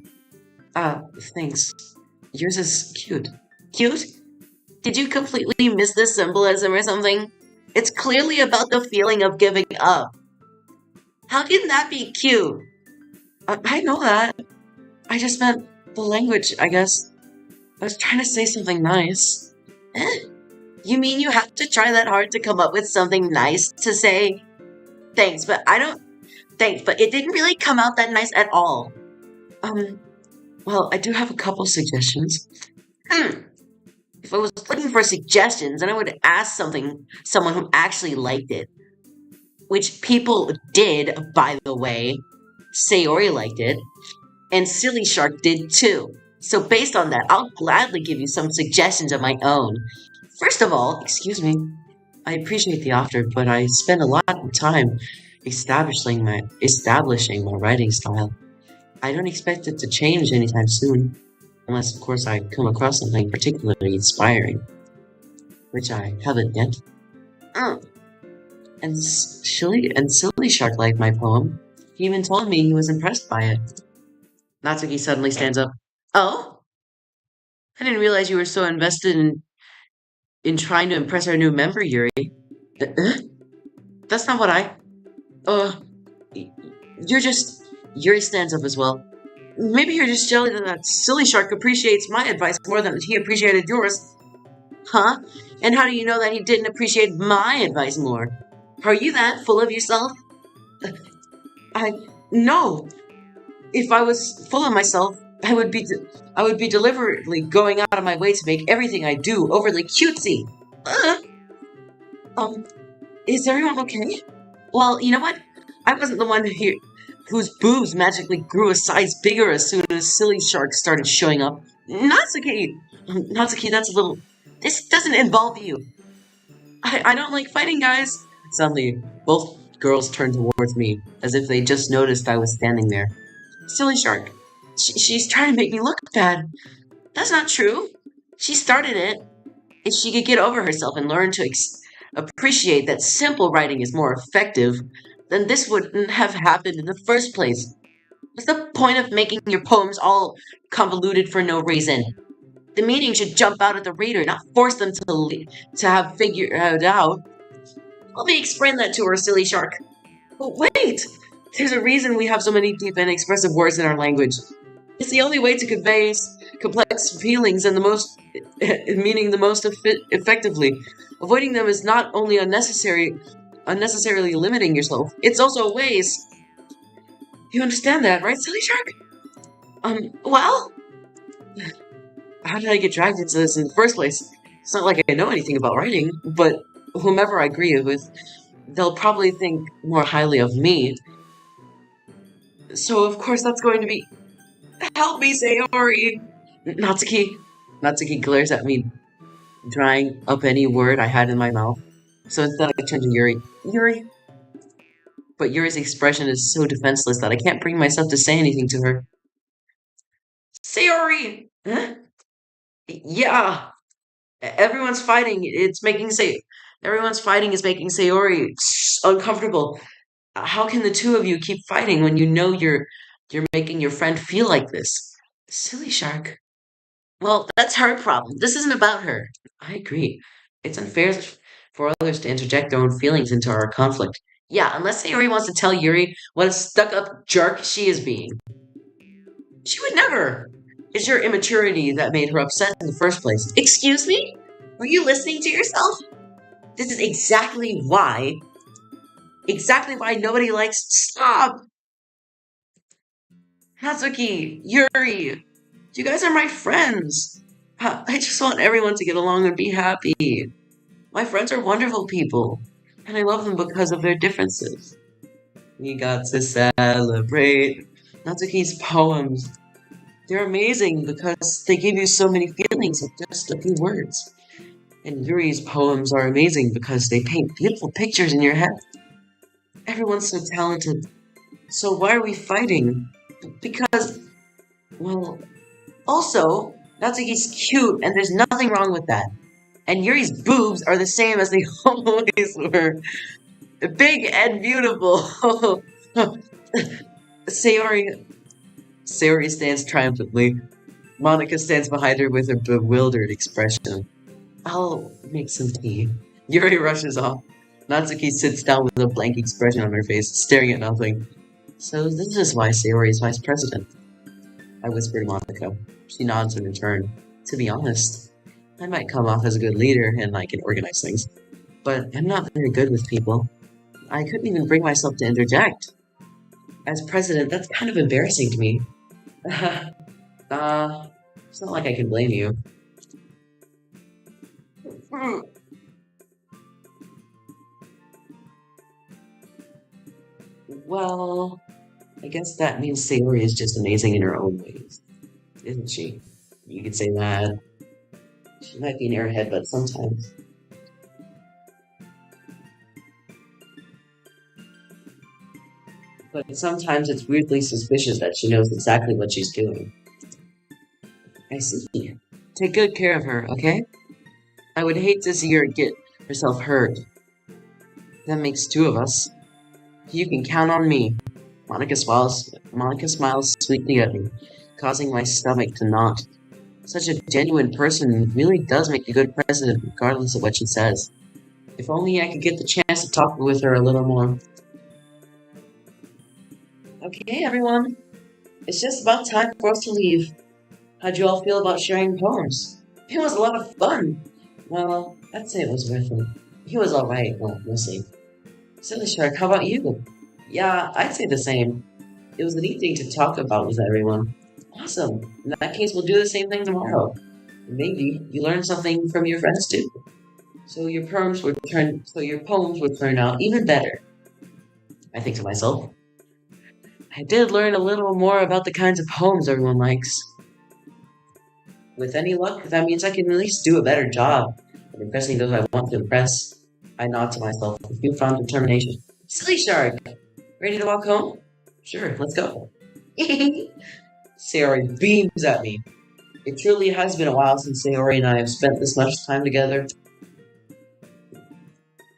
Ah, thanks. Yours is cute. Cute? Did you completely miss the symbolism or something? It's clearly about the feeling of giving up. How can that be cute? I know that. I just meant the language, I guess. I was trying to say something nice. Eh? You mean you have to try that hard to come up with something nice to say? Thanks, but Thanks, but it didn't really come out that nice at all. Um, well, I do have a couple suggestions. Hmm. If I was looking for suggestions, then I would ask someone who actually liked it. Which people did, by the way. Sayori liked it, and Silly Shark did too. So based on that, I'll gladly give you some suggestions of my own. First of all, Excuse me. I appreciate the offer, but I spend a lot of time establishing my writing style. I don't expect it to change anytime soon, unless of course I come across something particularly inspiring, which I haven't yet. mm, And Silly Shark liked my poem. He even told me he was impressed by it. Natsuki suddenly stands up. oh, I didn't realize you were so invested in trying to impress our new member, Yuri. That's not what I. Uh, you're just. Yuri stands up as well. Maybe you're just jelly that Silly Shark appreciates my advice more than he appreciated yours. huh? And how do you know that he didn't appreciate my advice more? Are you that full of yourself? No. If I was full of myself, I would be deliberately going out of my way to make everything I do overly cutesy. Uh, Um, is everyone okay? well, you know what? I wasn't the one whose boobs magically grew a size bigger as soon as Silly Shark started showing up. Natsuki! Natsuki, that's a little. This doesn't involve you. I don't like fighting, guys! Suddenly, both girls turned towards me, as if they just noticed I was standing there. Silly Shark, she's trying to make me look bad. That's not true. She started it. If she could get over herself and learn to appreciate that simple writing is more effective, then this wouldn't have happened in the first place. What's the point of making your poems all convoluted for no reason? The meaning should jump out at the reader, not force them To have figured it out. Let me explain that to her, Silly Shark. But wait! There's a reason we have so many deep and expressive words in our language. It's the only way to convey complex feelings and the most meaning the most effectively. Avoiding them is not only unnecessarily limiting yourself, it's also a waste. You understand that, right, Silly Shark? Well? How did I get dragged into this in the first place? It's not like I know anything about writing, but whomever I agree with, they'll probably think more highly of me. So of course that's going to be... Help me, Sayori! Natsuki glares at me, drying up any word I had in my mouth. So instead I turn to Yuri. Yuri? But Yuri's expression is so defenseless that I can't bring myself to say anything to her. Sayori! Huh? Yeah! Everyone's fighting. Everyone's fighting is making Sayori uncomfortable. How can the two of you keep fighting when you know you're making your friend feel like this? Silly Shark. Well, that's her problem. This isn't about her. I agree. It's unfair for others to interject their own feelings into our conflict. Yeah, unless Sayori wants to tell Yuri what a stuck-up jerk she is being. She would never! It's your immaturity that made her upset in the first place. Excuse me? Were you listening to yourself? This is exactly why nobody likes... Stop! Natsuki, Yuri, you guys are my friends. I just want everyone to get along and be happy. My friends are wonderful people, and I love them because of their differences. We got to celebrate Natsuki's poems. They're amazing because they give you so many feelings with just a few words. And Yuri's poems are amazing because they paint beautiful pictures in your head. Everyone's so talented. So why are we fighting? Because, well, also, Natsuki's cute and there's nothing wrong with that. And Yuri's boobs are the same as they always were. Big and beautiful. Sayori stands triumphantly. Monica stands behind her with a bewildered expression. I'll make some tea. Yuri rushes off. Natsuki sits down with a blank expression on her face, staring at nothing. So this is why Sayori is vice president. I whisper to Monica. She nods in return. To be honest, I might come off as a good leader and I can organize things. But I'm not very good with people. I couldn't even bring myself to interject. As president, that's kind of embarrassing to me. It's not like I can blame you. Well, I guess that means Sayori is just amazing in her own ways, isn't she? You could say that. She might be an airhead, but sometimes it's weirdly suspicious that she knows exactly what she's doing. I see. Take good care of her, okay? I would hate to see her get herself hurt. That makes two of us. You can count on me. Monica smiles sweetly at me, causing my stomach to knot. Such a genuine person really does make a good president, regardless of what she says. If only I could get the chance to talk with her a little more. Okay, everyone. It's just about time for us to leave. How'd you all feel about sharing poems? It was a lot of fun. Well, I'd say it was worth it. He was alright, well, we'll see. Silly Shark, how about you? Yeah, I'd say the same. It was a neat thing to talk about with everyone. Awesome. In that case, we'll do the same thing tomorrow. Maybe you learn something from your friends too. So your poems would turn out even better. I think to myself. I did learn a little more about the kinds of poems everyone likes. With any luck, that means I can at least do a better job of impressing those I want to impress. I nod to myself with newfound determination. Silly Shark! Ready to walk home? Sure, let's go. Sayori beams at me. It truly has been a while since Sayori and I have spent this much time together.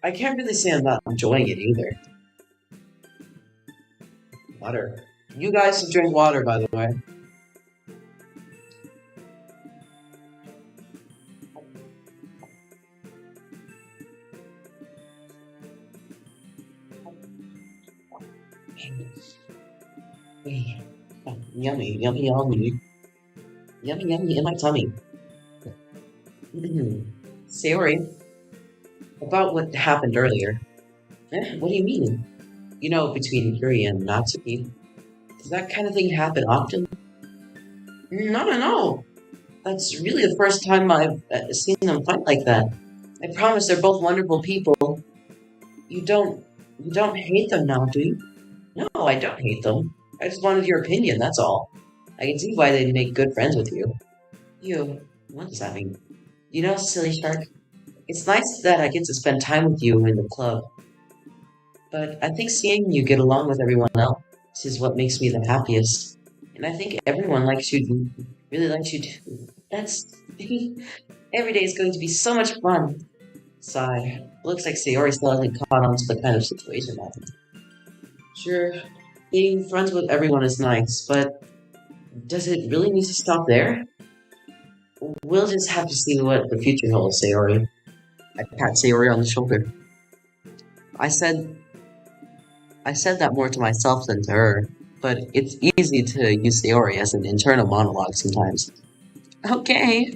I can't really say I'm not enjoying it either. Water. You guys should drink water, by the way. Yummy, yummy, yummy. Yummy, yummy in my tummy. Sayori, about what happened earlier. What do you mean? You know, between Yuri and Natsuki. Does that kind of thing happen often? No, no, no. That's really the first time I've seen them fight like that. I promise they're both wonderful people. You don't, you don't hate them now, do you? No, I don't hate them. I just wanted your opinion, that's all. I can see why they'd make good friends with you. You, what does that mean? You know, silly shark, it's nice that I get to spend time with you in the club, but I think seeing you get along with everyone else is what makes me the happiest. And I think everyone likes you, really likes you too. That's, every day is going to be so much fun. Sigh. Looks like Sayori still hasn't caught on to the kind of situation I'm in. Sure, being friends with everyone is nice, but does it really need to stop there? We'll just have to see what the future holds, Sayori. I pat Sayori on the shoulder. I said I said that more to myself than to her, but it's easy to use Sayori as an internal monologue sometimes. Okay.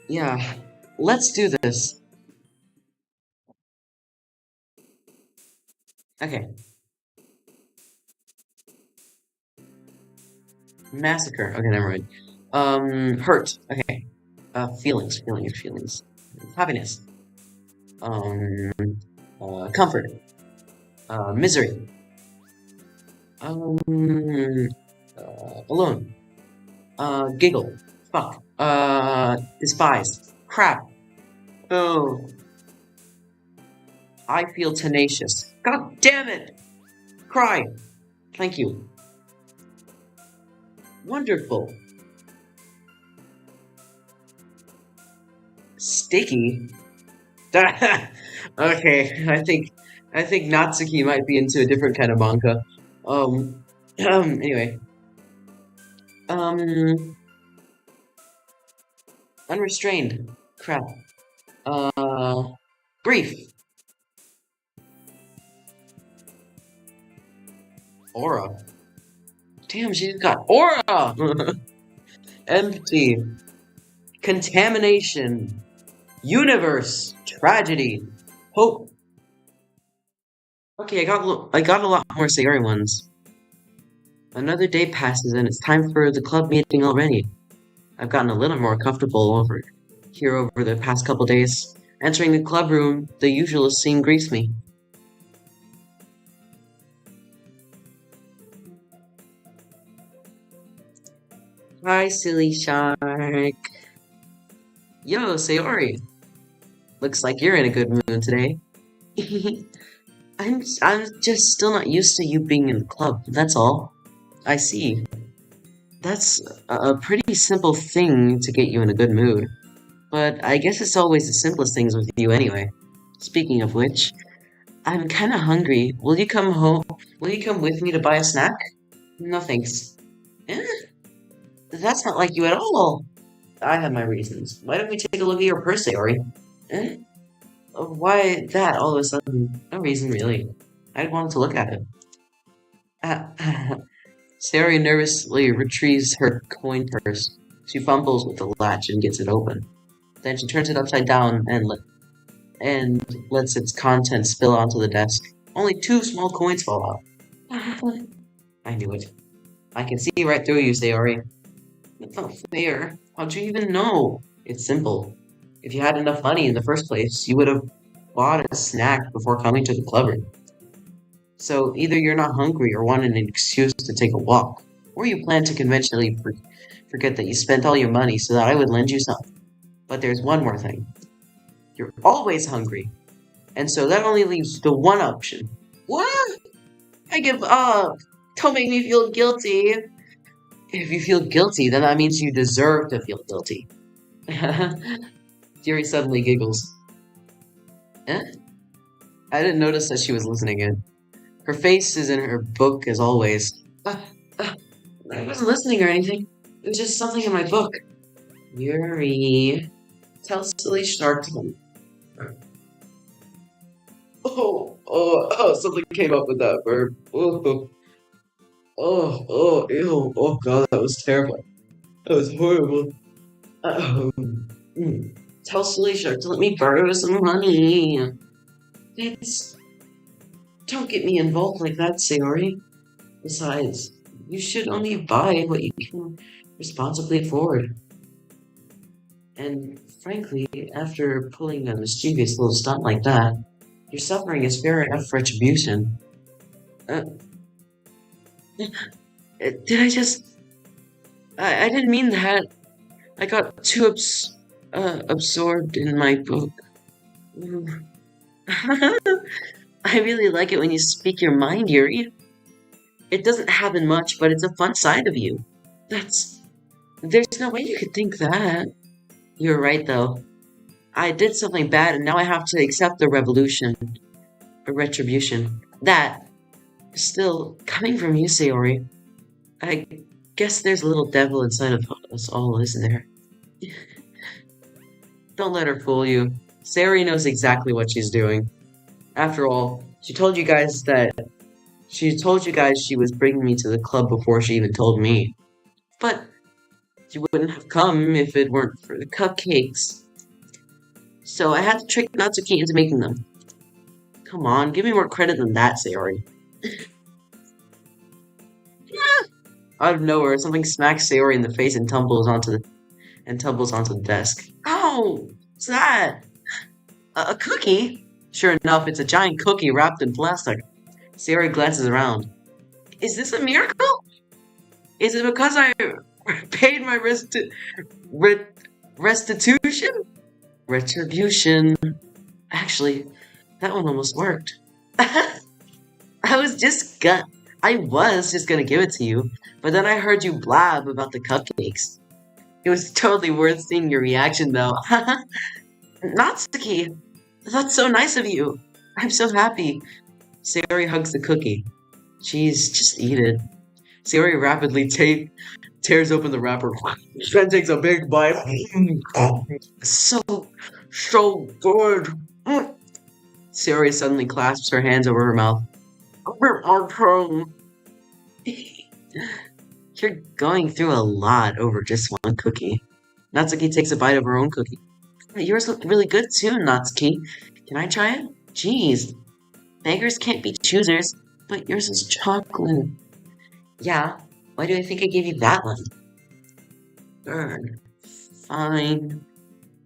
Yeah, let's do this. Okay. Massacre. Okay, never mind. Hurt. Okay. Feelings. Happiness. Um, comfort. Misery. Um, alone. Giggle. Fuck. Despise. Crap. Oh, I feel tenacious. God damn it! Cry. Thank you. Wonderful. Sticky. Okay, I think Natsuki might be into a different kind of manga. Um, anyway. Um, unrestrained. Crap. Grief. Aura. Damn, she's got aura! Empty. Contamination. Universe. Tragedy. Hope. Okay, I got a lot more Sayori ones. Another day passes and it's time for the club meeting already. I've gotten a little more comfortable over the past couple days. Entering the club room, the usual scene greets me. Hi, silly shark. Yo, Sayori. Looks like you're in a good mood today. I'm just still not used to you being in the club, that's all. I see. That's a pretty simple thing to get you in a good mood. But I guess it's always the simplest things with you anyway. Speaking of which, I'm kinda hungry. Will you come home? Will you come with me to buy a snack? No thanks. Eh, that's not like you at all. I have my reasons. Why don't we take a look at your purse, Sayori? Eh? Why that all of a sudden? No reason really. I wanted to look at it. Sayori nervously retrieves her coin purse. She fumbles with the latch and gets it open. Then she turns it upside down and lets its contents spill onto the desk. Only two small coins fall out. I knew it. I can see right through you, Sayori. That's not fair. How'd you even know? It's simple. If you had enough money in the first place, you would have bought a snack before coming to the club room. So either you're not hungry or wanted an excuse to take a walk, or you plan to conventionally forget that you spent all your money so that I would lend you some. But there's one more thing. You're always hungry, and so that only leaves the one option. What? I give up. Don't make me feel guilty. If you feel guilty, then that means you deserve to feel guilty. Fury suddenly giggles. Eh? I didn't notice that she was listening in. Her face is in her book as always. Uh, I wasn't listening or anything. It was just something in my book. Yuri. Tell silly shark to them. Something came up with that verb. Ew. Oh god, that was terrible. That was horrible. Tell silly shark to let me borrow some money. It's... Don't get me involved like that, Sayori. Besides, you should only buy what you can responsibly afford. And frankly, after pulling a mischievous little stunt like that, your suffering is fair enough retribution. Uh, did I just... I didn't mean that. I got too absorbed in my book. I really like it when you speak your mind, Yuri. It doesn't happen much, but it's a fun side of you. There's no way you could think that. You're right, though. I did something bad, and now I have to accept the retribution. That is still coming from you, Sayori. I guess there's a little devil inside of us all, isn't there? Don't let her fool you. Sayori knows exactly what she's doing. After all, she told you guys she was bringing me to the club before she even told me. But she wouldn't have come if it weren't for the cupcakes. So I had to trick Natsuki into making them. Come on, give me more credit than that, Sayori. Out of nowhere, something smacks Sayori in the face and tumbles onto the desk. Ow! What's that? A cookie? Sure enough, it's a giant cookie wrapped in plastic. Sayori glances around. Is this a miracle? Is it because I paid my restitution? Retribution. Actually, that one almost worked. I was just gonna give it to you, but then I heard you blab about the cupcakes. It was totally worth seeing your reaction, though. Natsuki, that's so nice of you. I'm so happy. Sayori hugs the cookie. Jeez, just eat it. Sayori rapidly tears open the wrapper. Then takes a big bite. So good. Sayori suddenly clasps her hands over her mouth. You're going through a lot over just one cookie. Natsuki takes a bite of her own cookie. Yours look really good too, Natsuki. Can I try it? Jeez. Beggars can't be choosers, but yours is chocolate. Yeah, why do I think I gave you that one? Burn. Fine.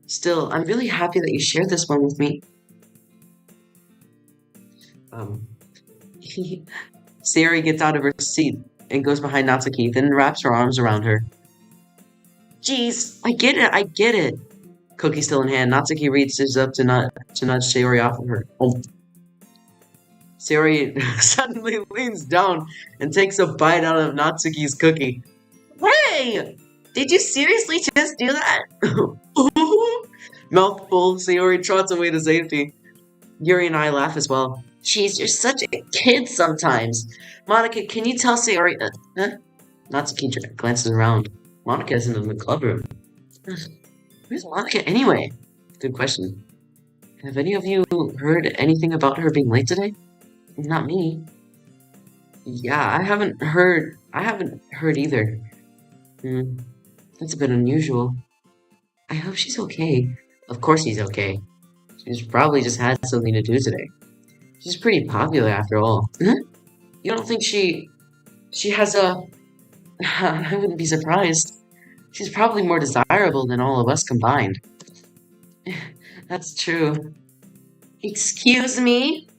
Still, I'm really happy that you shared this one with me. Um, Sayori gets out of her seat and goes behind Natsuki, then wraps her arms around her. Jeez, I get it. Cookie still in hand, Natsuki reaches up to nudge Sayori off of her. Oh. Sayori suddenly leans down and takes a bite out of Natsuki's cookie. Hey! Did you seriously just do that? Mouthful, Sayori trots away to safety. Yuri and I laugh as well. Jeez, you're such a kid sometimes. Monica, can you tell Sayori... huh? Natsuki glances around. Monica isn't in the club room. Where's Monica anyway? Good question. Have any of you heard anything about her being late today? Not me. Yeah, I haven't heard either. That's a bit unusual. I hope she's okay. Of course she's okay. She's probably just had something to do today. She's pretty popular after all. You don't think she has a... I wouldn't be surprised. She's probably more desirable than all of us combined. That's true. Excuse me?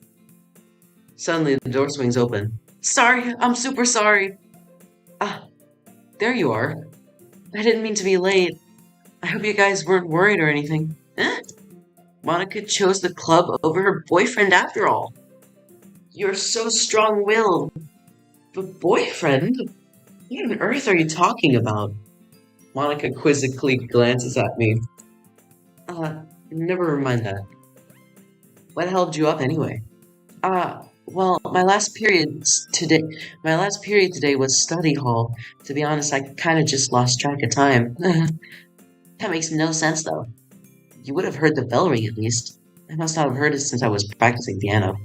Suddenly, the door swings open. Sorry, I'm super sorry. Ah, there you are. I didn't mean to be late. I hope you guys weren't worried or anything. Monica chose the club over her boyfriend after all. You're so strong-willed. But boyfriend? What on earth are you talking about? Monica quizzically glances at me. Never mind that. What held you up anyway? Well, my last period today was study hall. To be honest, I kind of just lost track of time. That makes no sense, though. You would have heard the bell ring at least. I must not have heard it since I was practicing piano.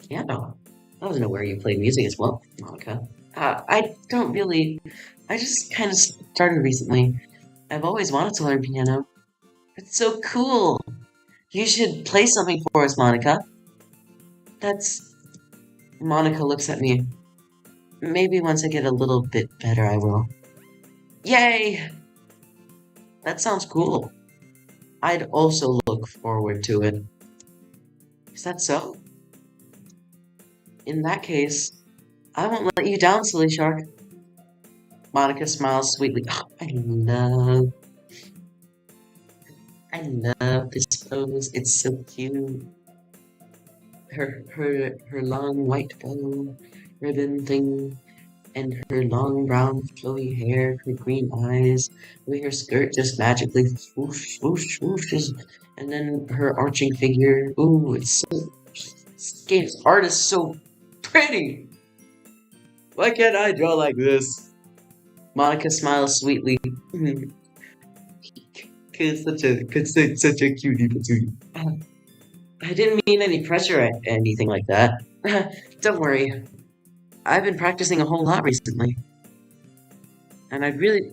Piano? I wasn't aware you played music as well, Monica. I don't really... I just kind of started recently. I've always wanted to learn piano. It's so cool! You should play something for us, Monica. Monica looks at me. Maybe once I get a little bit better, I will. Yay! That sounds cool. I'd also look forward to it. Is that so? In that case, I won't let you down, silly shark. Monica smiles sweetly. Oh, I love this pose. It's so cute. Her long white bow ribbon thing, and her long brown flowy hair, her green eyes, the way her skirt just magically swoosh, swoosh, swooshes, and then her arching figure. Ooh, it's so... This game's art is so pretty! Why can't I draw like this? Monica smiles sweetly. Cause such a cutie patootie. I didn't mean any pressure or anything like that. Don't worry. I've been practicing a whole lot recently. And I'd really...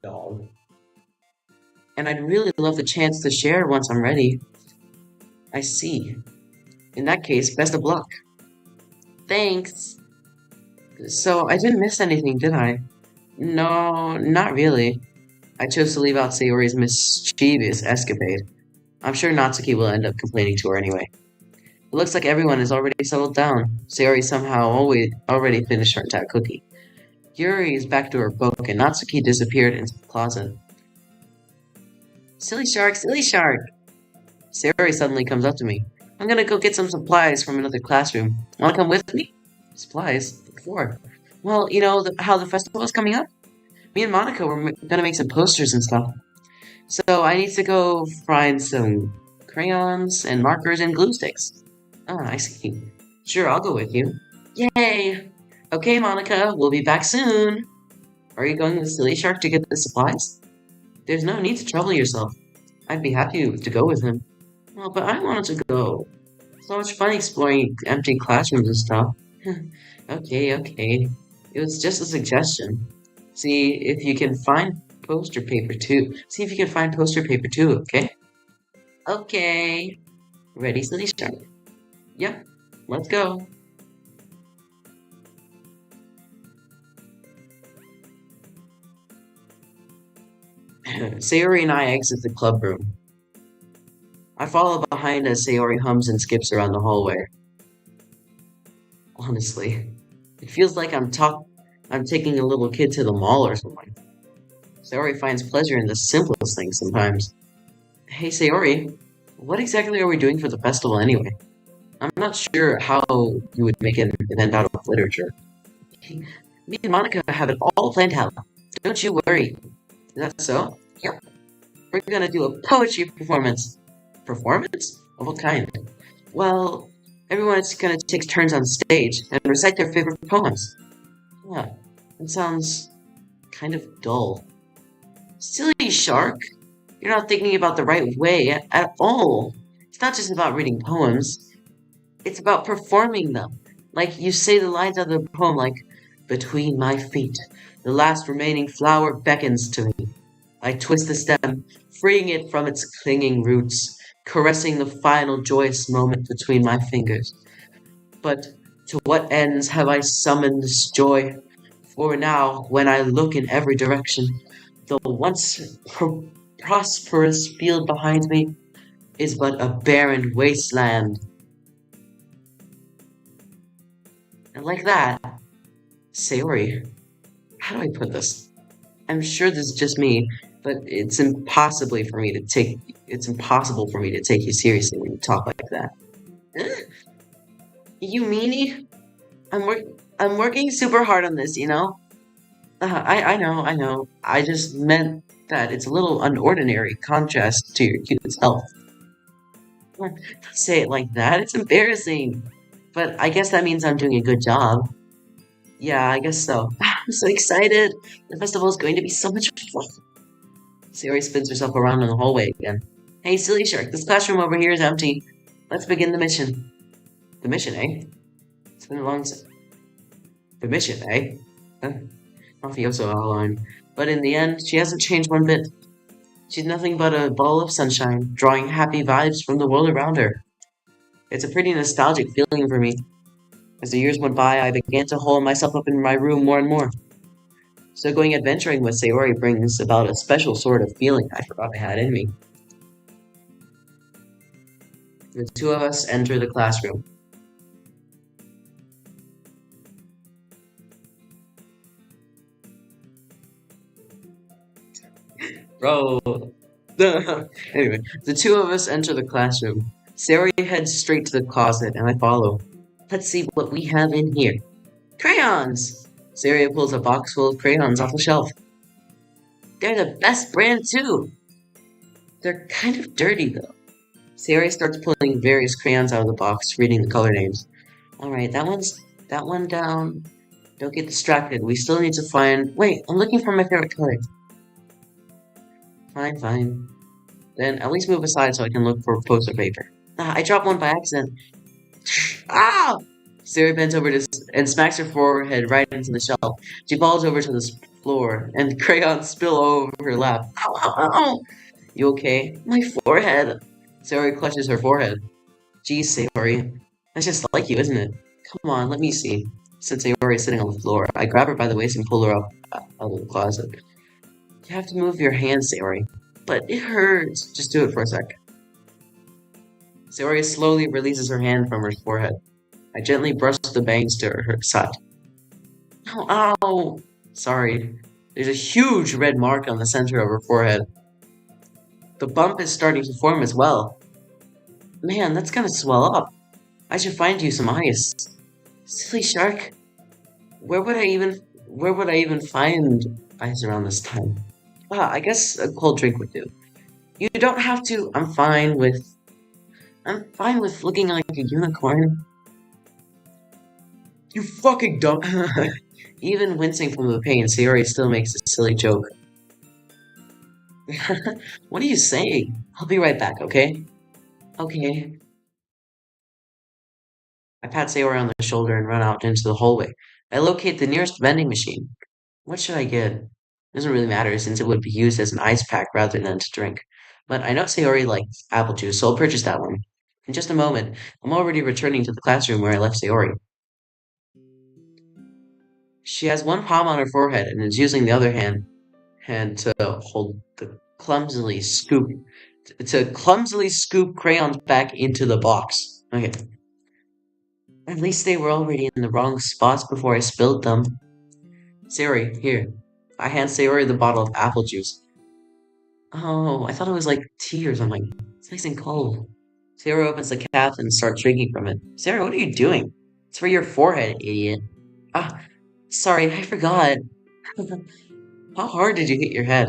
Dog. And I'd really love the chance to share once I'm ready. I see. In that case, best of luck. Thanks. So, I didn't miss anything, did I? No, not really. I chose to leave out Sayori's mischievous escapade. I'm sure Natsuki will end up complaining to her anyway. It looks like everyone is already settled down. Sayori somehow already finished her entire cookie. Yuri is back to her book, and Natsuki disappeared into the closet. Silly shark, silly shark! Sayori suddenly comes up to me. I'm gonna go get some supplies from another classroom. Wanna come with me? Supplies? What for? Well, you know how the festival is coming up? Me and Monica were gonna make some posters and stuff. So I need to go find some crayons and markers and glue sticks. Oh, I see. Sure, I'll go with you. Yay! Okay, Monica, we'll be back soon. Are you going with Silly Shark to get the supplies? There's no need to trouble yourself. I'd be happy to go with him. Well, but I wanted to go. So much fun exploring empty classrooms and stuff. Okay. It was just a suggestion. See if you can find poster paper too, okay? Okay. Ready, steady, start. Yeah, let's go. Sayori and I exit the club room. I follow behind as Sayori hums and skips around the hallway. Honestly, it feels like I'm taking a little kid to the mall or something. Sayori finds pleasure in the simplest things sometimes. Hey Sayori, what exactly are we doing for the festival anyway? I'm not sure how you would make an event out of literature. Me and Monica have it all planned out. Don't you worry. Is that so? Yep. We're gonna do a poetry performance. Performance? Of what kind? Well, everyone's gonna take turns on stage and recite their favorite poems. Yeah, that sounds kind of dull. Silly shark, you're not thinking about the right way at all. It's not just about reading poems, it's about performing them. Like you say the lines of the poem, like, between my feet, the last remaining flower beckons to me. I twist the stem, freeing it from its clinging roots, caressing the final joyous moment between my fingers. But to what ends have I summoned this joy? For now, when I look in every direction, the once prosperous field behind me is but a barren wasteland. And like that, Sayori, how do I put this? I'm sure this is just me, but it's impossible for me to take you seriously when you talk like that. You meanie? I'm work I'm working super hard on this, you know? I know. I just meant that it's a little unordinary contrast to your cute self. Don't say it like that, it's embarrassing. But I guess that means I'm doing a good job. Yeah, I guess so. I'm so excited. The festival is going to be so much fun. Sayori spins herself around in the hallway again. Hey, silly shark, this classroom over here is empty. Let's begin the mission. The mission, eh? It's been a long time. The mission, eh? Huh? Mafioso outline. But in the end, she hasn't changed one bit. She's nothing but a ball of sunshine, drawing happy vibes from the world around her. It's a pretty nostalgic feeling for me. As the years went by, I began to hole myself up in my room more and more. So going adventuring with Sayori brings about a special sort of feeling I forgot I had in me. The two of us enter the classroom. Bro. Anyway, the two of us enter the classroom. Sayori heads straight to the closet, and I follow. Let's see what we have in here. Crayons! Sayori pulls a box full of crayons off the shelf. They're the best brand, too! They're kind of dirty, though. Sayori starts pulling various crayons out of the box, reading the color names. Alright, that one down. Don't get distracted. We still need to find. Wait, I'm looking for my favorite color. Fine, fine. Then at least move aside so I can look for poster paper. Ah, I dropped one by accident. Ah! Sayori bends over and smacks her forehead right into the shelf. She falls over to the floor, and crayons spill all over her lap. Ow, ow, ow, ow! You okay? My forehead. Sayori clutches her forehead. Geez, Sayori. That's just like you, isn't it? Come on, let me see. Since Sayori is sitting on the floor, I grab her by the waist and pull her up out of the closet. You have to move your hands, Sayori. But it hurts. Just do it for a sec. Sayori slowly releases her hand from her forehead. I gently brush the bangs to her side. Ow, ow! Sorry. There's a huge red mark on the center of her forehead. The bump is starting to form as well. Man, that's gonna swell up. I should find you some ice. Silly shark. Where would I even find ice around this time? Ah, I guess a cold drink would do. You don't have to. I'm fine with looking like a unicorn. You fucking dumb. Even wincing from the pain, Sayori still makes a silly joke. What are you saying? I'll be right back, okay? Okay. I pat Sayori on the shoulder and run out into the hallway. I locate the nearest vending machine. What should I get? Doesn't really matter since it would be used as an ice pack rather than to drink. But I know Sayori likes apple juice, so I'll purchase that one. In just a moment, I'm already returning to the classroom where I left Sayori. She has one palm on her forehead and is using the other hand to hold the clumsily scoop crayons back into the box. Okay. At least they were already in the wrong spots before I spilled them. Sayori, here. I hand Sayori the bottle of apple juice. Oh, I thought it was like tea or something. It's nice and cold. Sayori opens the cap and starts drinking from it. Sayori, what are you doing? It's for your forehead, idiot. Ah, sorry, I forgot. How hard did you hit your head?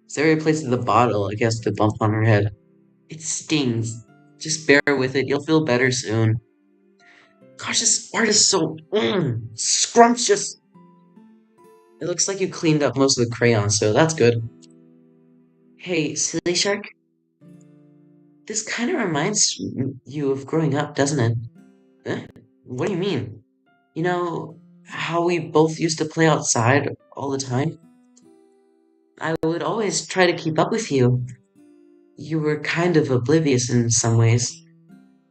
Sayori places the bottle against the bump on her head. It stings. Just bear with it, you'll feel better soon. Gosh, this art is so scrumptious. It looks like you cleaned up most of the crayons, so that's good. Hey, silly shark, this kind of reminds you of growing up, doesn't it? Eh? What do you mean? You know, how we both used to play outside all the time? I would always try to keep up with you. You were kind of oblivious in some ways.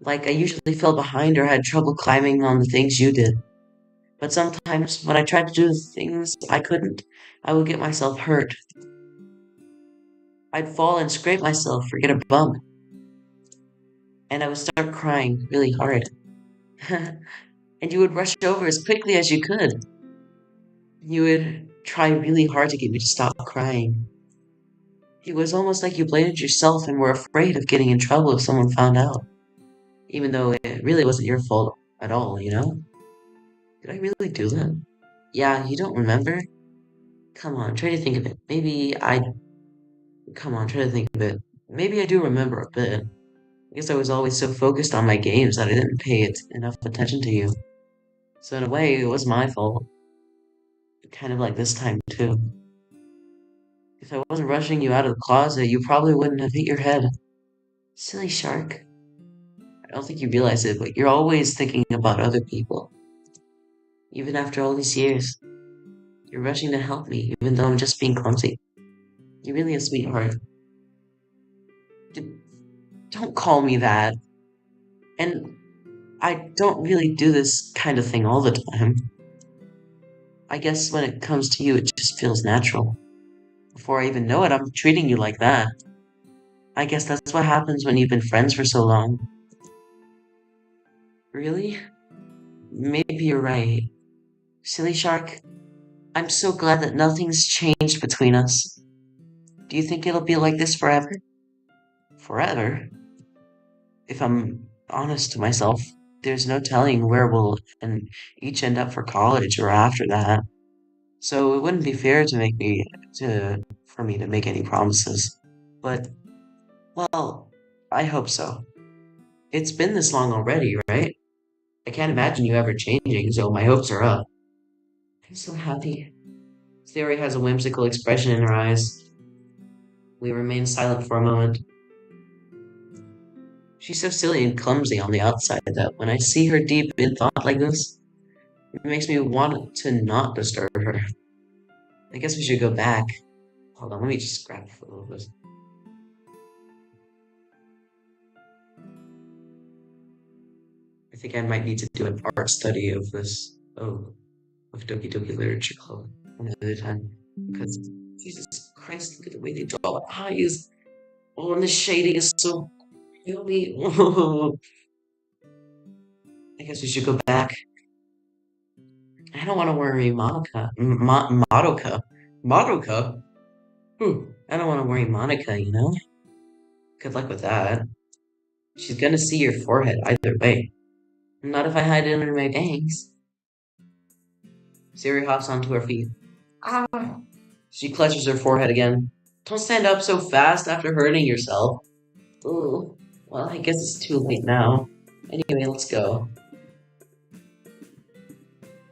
Like, I usually fell behind or had trouble climbing on the things you did. But sometimes, when I tried to do the things I couldn't, I would get myself hurt. I'd fall and scrape myself or get a bump, and I would start crying really hard. And you would rush over as quickly as you could. You would try really hard to get me to stop crying. It was almost like you blamed yourself and were afraid of getting in trouble if someone found out, even though it really wasn't your fault at all, you know? Did I really do that? Yeah, you don't remember? Come on, try to think of it. Come on, try to think of it. Maybe I do remember a bit. I guess I was always so focused on my games that I didn't pay it enough attention to you. So in a way, it was my fault. Kind of like this time, too. If I wasn't rushing you out of the closet, you probably wouldn't have hit your head. Silly shark. I don't think you realize it, but you're always thinking about other people. Even after all these years, you're rushing to help me, even though I'm just being clumsy. You're really a sweetheart. D- Don't call me that. And I don't really do this kind of thing all the time. I guess when it comes to you, it just feels natural. Before I even know it, I'm treating you like that. I guess that's what happens when you've been friends for so long. Really? Maybe you're right. Silly shark, I'm so glad that nothing's changed between us. Do you think it'll be like this forever? Forever? If I'm honest to myself, there's no telling where we'll each end up for college or after that. So it wouldn't be fair for me to make any promises. But, well, I hope so. It's been this long already, right? I can't imagine you ever changing, so my hopes are up. I'm so happy. Theory has a whimsical expression in her eyes. We remain silent for a moment. She's so silly and clumsy on the outside that when I see her deep in thought like this, it makes me want to not disturb her. I guess we should go back. Hold on, let me just grab a photo of this. I think I might need to do an art study of this. Oh, of Doki Doki Literature Club another time. Because, Jesus Christ, look at the way they draw the eyes. Oh, and the shading is so really. I guess we should go back. I don't want to worry Monica. Madoka. Madoka? I don't want to worry Monica, you know? Good luck with that. She's gonna see your forehead either way. Not if I hide it under my bangs. Siri hops onto her feet. Ah! She clutches her forehead again. Don't stand up so fast after hurting yourself. Ooh. Well, I guess it's too late now. Anyway, let's go.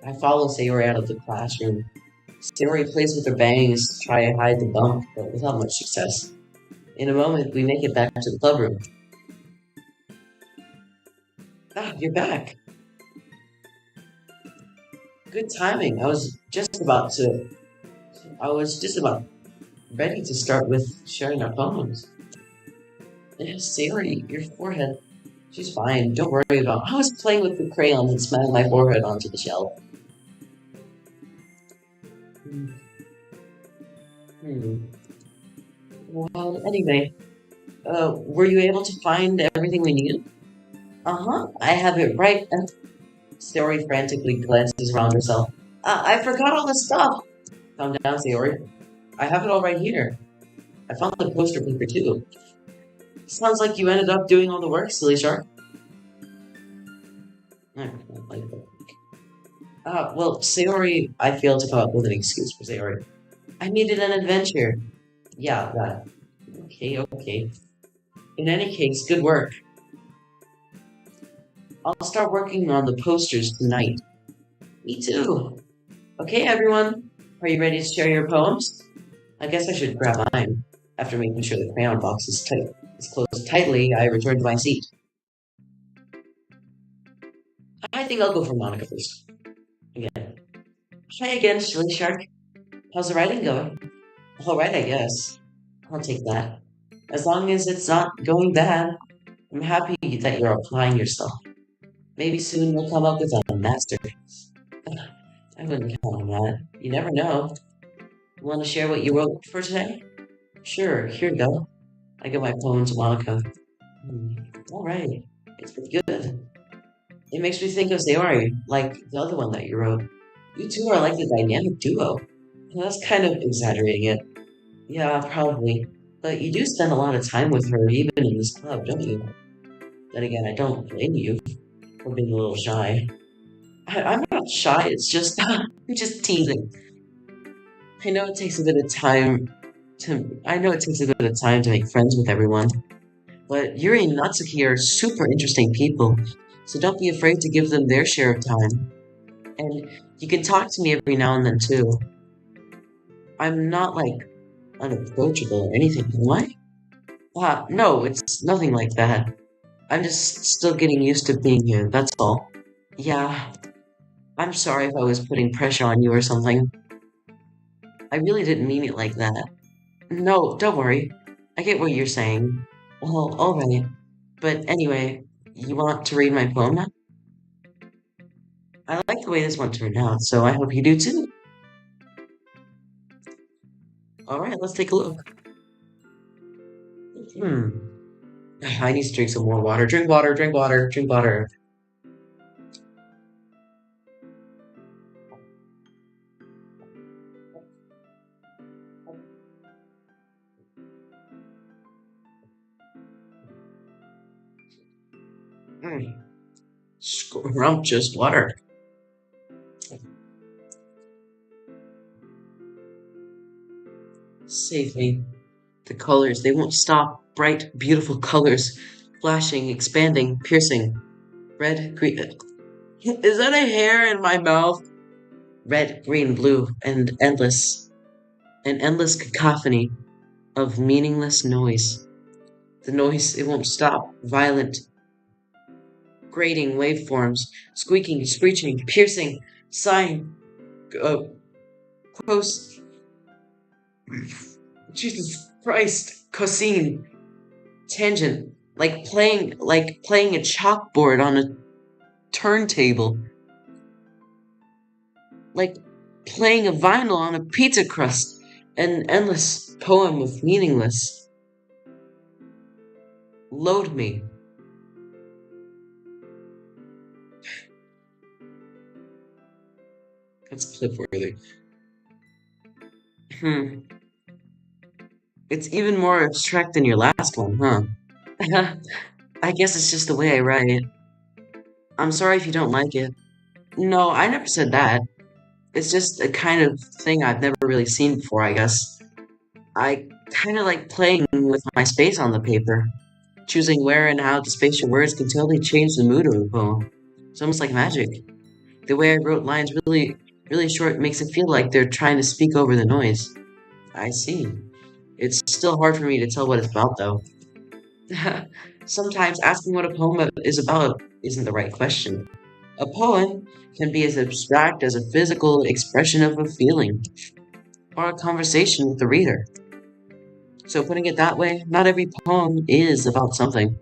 I follow Sayori out of the classroom. Sayori plays with her bangs to try and hide the bump, but without much success. In a moment, we make it back to the club room. Ah, you're back. Good timing. I was just about ready to start with sharing our poems. Sayori, your forehead. She's fine. Don't worry about. I was playing with the crayons and smashed my forehead onto the shelf. Hmm. Hmm. Well, anyway, were you able to find everything we needed? Uh-huh. I have it right. Sayori frantically glances around herself. I forgot all the stuff. Calm down, Sayori. I have it all right here. I found the poster paper too. Sounds like you ended up doing all the work, silly shark. I don't like that. Well, Sayori, I failed to come up with an excuse for Sayori. I needed an adventure. Yeah, that. Okay, okay. In any case, good work. I'll start working on the posters tonight. Me too. Okay, everyone. Are you ready to share your poems? I guess I should grab mine. After making sure the crayon box is closed tightly, I return to my seat. I think I'll go for Monica first. Again. Hi again, silly shark. How's the writing going? All right, I guess. I'll take that. As long as it's not going bad, I'm happy that you're applying yourself. Maybe soon you'll come up with a masterpiece. I wouldn't count on that. You never know. Want to share what you wrote for today? Sure, here you go. I give my poem to Monica. Hmm, all right, it's pretty good. It makes me think of Sayori, like the other one that you wrote. You two are like the dynamic duo. That's kind of exaggerating it. Yeah, probably. But you do spend a lot of time with her, even in this club, don't you? Then again, I don't blame you for being a little shy. I'm not shy, it's just, I'm just teasing. I know it takes a bit of time I know it takes a bit of time to make friends with everyone, but Yuri and Natsuki are super interesting people, so don't be afraid to give them their share of time. And you can talk to me every now and then too. I'm not like unapproachable or anything, am I? No, it's nothing like that. I'm just still getting used to being here, that's all. Yeah, I'm sorry if I was putting pressure on you or something. I really didn't mean it like that. No, don't worry. I get what you're saying. Well, alright. But anyway, you want to read my poem now? I like the way this one turned out, so I hope you do too. Alright, let's take a look. Hmm. I need to drink some more water. Drink water, drink water, drink water. Mm. Scrumptious water. Save me. The colors, they won't stop. Bright, beautiful colors. Flashing, expanding, piercing. Red, green. Is that a hair in my mouth? Red, green, blue, and endless. An endless cacophony of meaningless noise. The noise, it won't stop. Violent, grating waveforms. Squeaking, screeching, piercing, sighing. Uh, close. Jesus Christ. Cosine. Tangent. Like playing a chalkboard on a turntable. Like playing a vinyl on a pizza crust. An endless poem of meaningless. Load me. That's clip worthy. Hmm. It's even more abstract than your last one, huh? I guess it's just the way I write. I'm sorry if you don't like it. No, I never said that. It's just a kind of thing I've never really seen before, I guess. I kind of like playing with my space on the paper. Choosing where and how to space your words can totally change the mood of a poem. It's almost like magic. The way I wrote lines really short makes it feel like they're trying to speak over the noise. I see. It's still hard for me to tell what it's about, though. Sometimes asking what a poem is about isn't the right question. A poem can be as abstract as a physical expression of a feeling or a conversation with the reader. So putting it that way, not every poem is about something.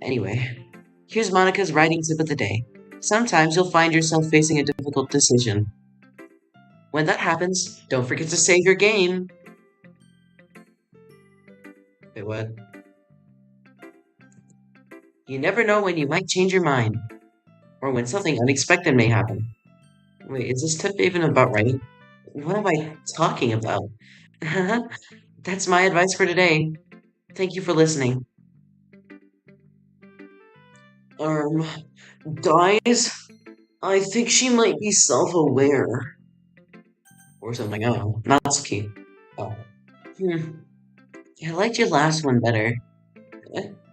Anyway, here's Monica's writing tip of the day. Sometimes you'll find yourself facing a difficult decision. When that happens, don't forget to save your game. Wait, what? You never know when you might change your mind, or when something unexpected may happen. Wait, is this tip even about writing? What am I talking about? That's my advice for today. Thank you for listening. Um, guys, I think she might be self-aware. Or something, I don't know. Natsuki. Oh. Hmm. I liked your last one better.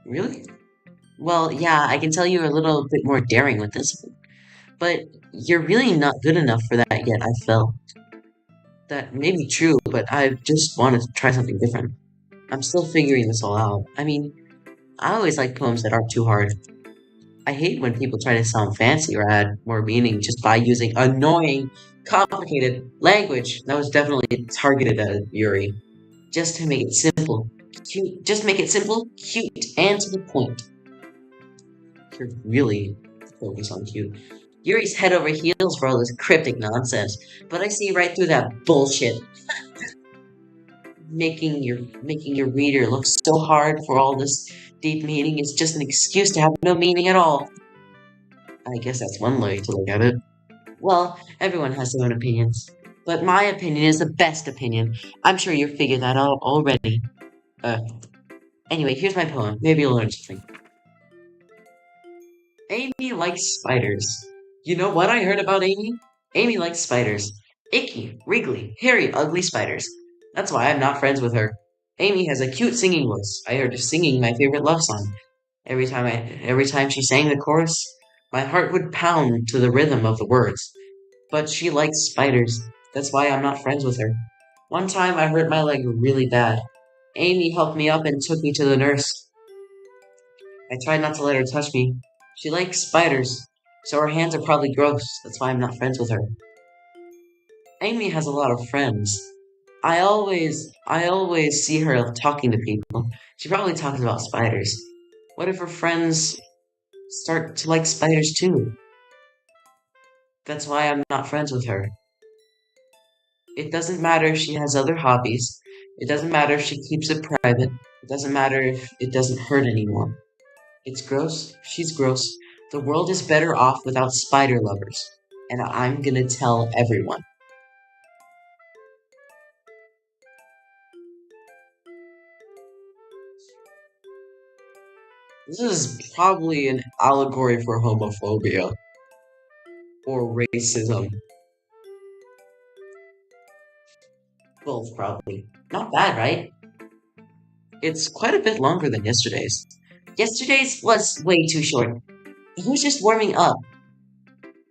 Really? Well, yeah, I can tell you're a little bit more daring with this one. But you're really not good enough for that yet, I felt. That may be true, but I just wanted to try something different. I'm still figuring this all out. I mean, I always like poems that aren't too hard. I hate when people try to sound fancy or add more meaning just by using annoying, complicated language that was definitely targeted at Yuri. Just to make it simple, cute. Just make it simple, cute, and to the point. You're really focused on cute. Yuri's head over heels for all this cryptic nonsense, but I see right through that bullshit. Making your reader look so hard for all this deep meaning is just an excuse to have no meaning at all. I guess that's one way to look at it. Well, everyone has their own opinions. But my opinion is the best opinion. I'm sure you've figured that out already. Uh, anyway, here's my poem. Maybe you'll learn something. Amy likes spiders. You know what I heard about Amy? Amy likes spiders. Icky, wriggly, hairy, ugly spiders. That's why I'm not friends with her. Amy has a cute singing voice. I heard her singing my favorite love song. Every time she sang the chorus, my heart would pound to the rhythm of the words. But she likes spiders. That's why I'm not friends with her. One time I hurt my leg really bad. Amy helped me up and took me to the nurse. I tried not to let her touch me. She likes spiders, so her hands are probably gross. That's why I'm not friends with her. Amy has a lot of friends. I always see her talking to people. She probably talks about spiders. What if her friends start to like spiders too? That's why I'm not friends with her. It doesn't matter if she has other hobbies. It doesn't matter if she keeps it private. It doesn't matter if it doesn't hurt anyone. It's gross. She's gross. The world is better off without spider lovers. And I'm gonna tell everyone. This is probably an allegory for homophobia or racism. Both, probably. Not bad, right? It's quite a bit longer than yesterday's. Yesterday's was way too short. I was just warming up.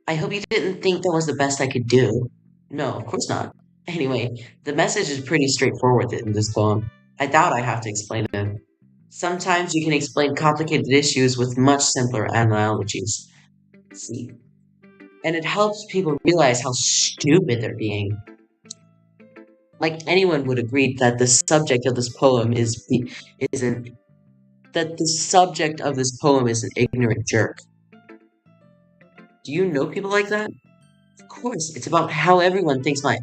I hope you didn't think that was the best I could do. No, of course not. Anyway, the message is pretty straightforward in this poem. I doubt I have to explain it. Sometimes you can explain complicated issues with much simpler analogies. See, and it helps people realize how stupid they're being. Like anyone would agree that the subject of this poem is an that the subject of this poem is an ignorant jerk. Do you know people like that? Of course, it's about how everyone thinks my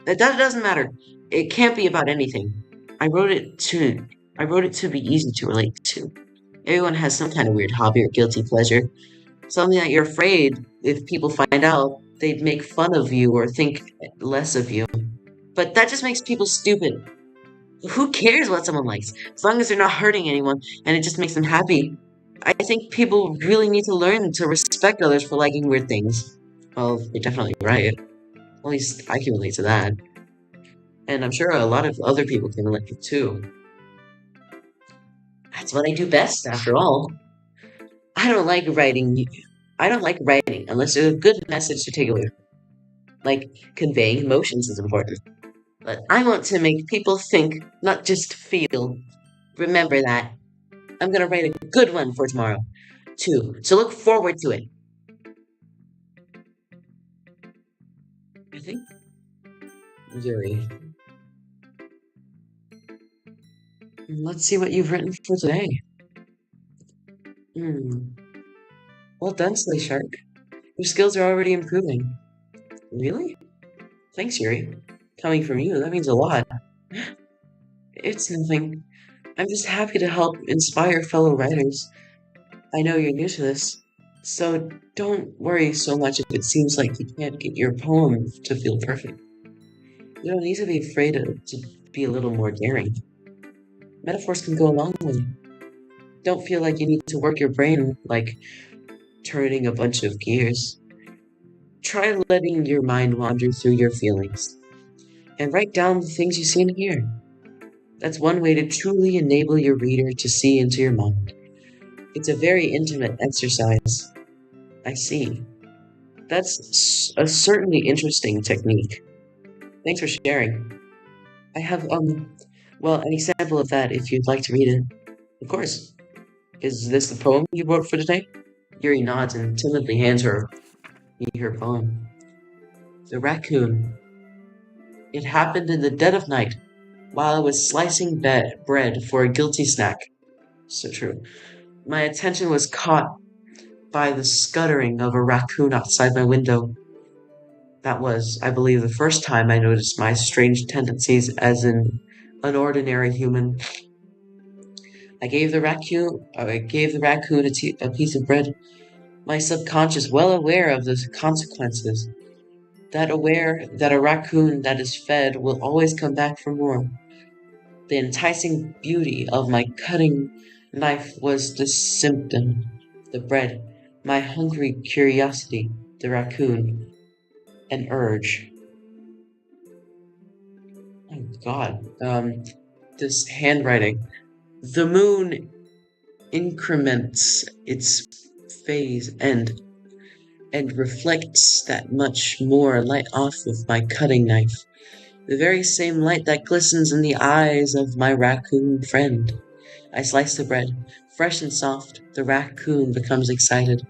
that doesn't matter. It can't be about anything. I wrote it to I wrote it to be easy to relate to. Everyone has some kind of weird hobby or guilty pleasure. Something that you're afraid if people find out, they'd make fun of you or think less of you. But that just makes people stupid. Who cares what someone likes? As long as they're not hurting anyone and it just makes them happy. I think people really need to learn to respect others for liking weird things. Well, you're definitely right. At least I can relate to that. And I'm sure a lot of other people can relate to too. That's what I do best, after all. I don't like writing. I don't like writing unless there's a good message to take away. Like, conveying emotions is important. But I want to make people think, not just feel. Remember that. I'm gonna write a good one for tomorrow, too. So look forward to it. I think Yuri. Let's see what you've written for today. Hmm. Well done, Slay Shark. Your skills are already improving. Really? Thanks, Yuri. Coming from you, that means a lot. It's nothing. I'm just happy to help inspire fellow writers. I know you're new to this, so don't worry so much if it seems like you can't get your poem to feel perfect. You don't need to be afraid to be a little more daring. Metaphors can go a long way. Don't feel like you need to work your brain like turning a bunch of gears. Try letting your mind wander through your feelings and write down the things you see and hear. That's one way to truly enable your reader to see into your mind. It's a very intimate exercise. I see. That's a certainly interesting technique. Thanks for sharing. I have, well, an example of that if you'd like to read it. Of course. Is this the poem you wrote for today? Yuri nods and timidly hands me her poem. The raccoon. It happened in the dead of night, while I was slicing bread for a guilty snack. So true. My attention was caught by the scuttering of a raccoon outside my window. That was, I believe, the first time I noticed my strange tendencies as an unordinary human. I gave the raccoon a piece of bread, my subconscious well aware of the consequences, that aware that a raccoon that is fed will always come back for more. The enticing beauty of my cutting knife was the symptom, the bread, my hungry curiosity, the raccoon, an urge. Oh God, this handwriting. The moon increments its phase and reflects that much more light off of my cutting knife. The very same light that glistens in the eyes of my raccoon friend. I slice the bread. Fresh and soft, the raccoon becomes excited.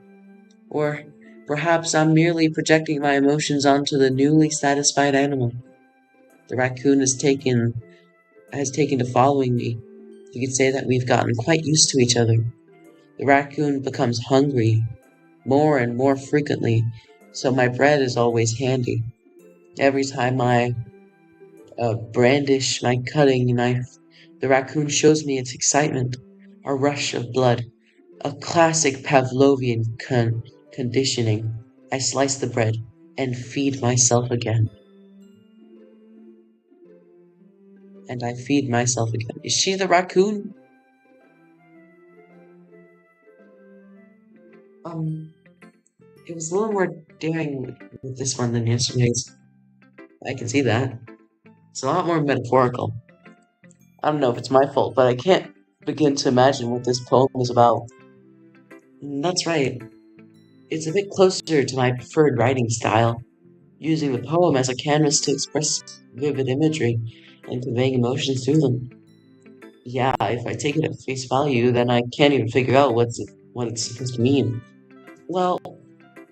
Or perhaps I'm merely projecting my emotions onto the newly satisfied animal. The raccoon has taken to following me. You could say that we've gotten quite used to each other. The raccoon becomes hungry more and more frequently, so my bread is always handy. Every time I brandish my cutting knife, the raccoon shows me its excitement, a rush of blood, a classic Pavlovian conditioning. I slice the bread and feed myself again. And I feed myself again. Is she the raccoon? Um, it was a little more daring with this one than yesterday's. I can see that. It's a lot more metaphorical. I don't know if it's my fault, but I can't begin to imagine what this poem is about. That's right. It's a bit closer to my preferred writing style, using the poem as a canvas to express vivid imagery and conveying emotions through them. Yeah, if I take it at face value, then I can't even figure out what it's supposed to mean. Well,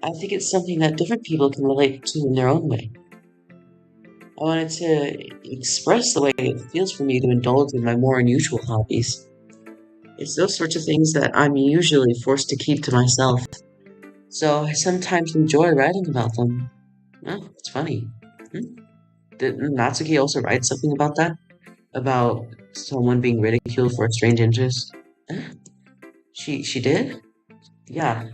I think it's something that different people can relate to in their own way. I wanted to express the way it feels for me to indulge in my more unusual hobbies. It's those sorts of things that I'm usually forced to keep to myself, so I sometimes enjoy writing about them. Oh, it's funny. Hmm? Did Natsuki also write something about that? About someone being ridiculed for a strange interest? Huh? She did? Yeah.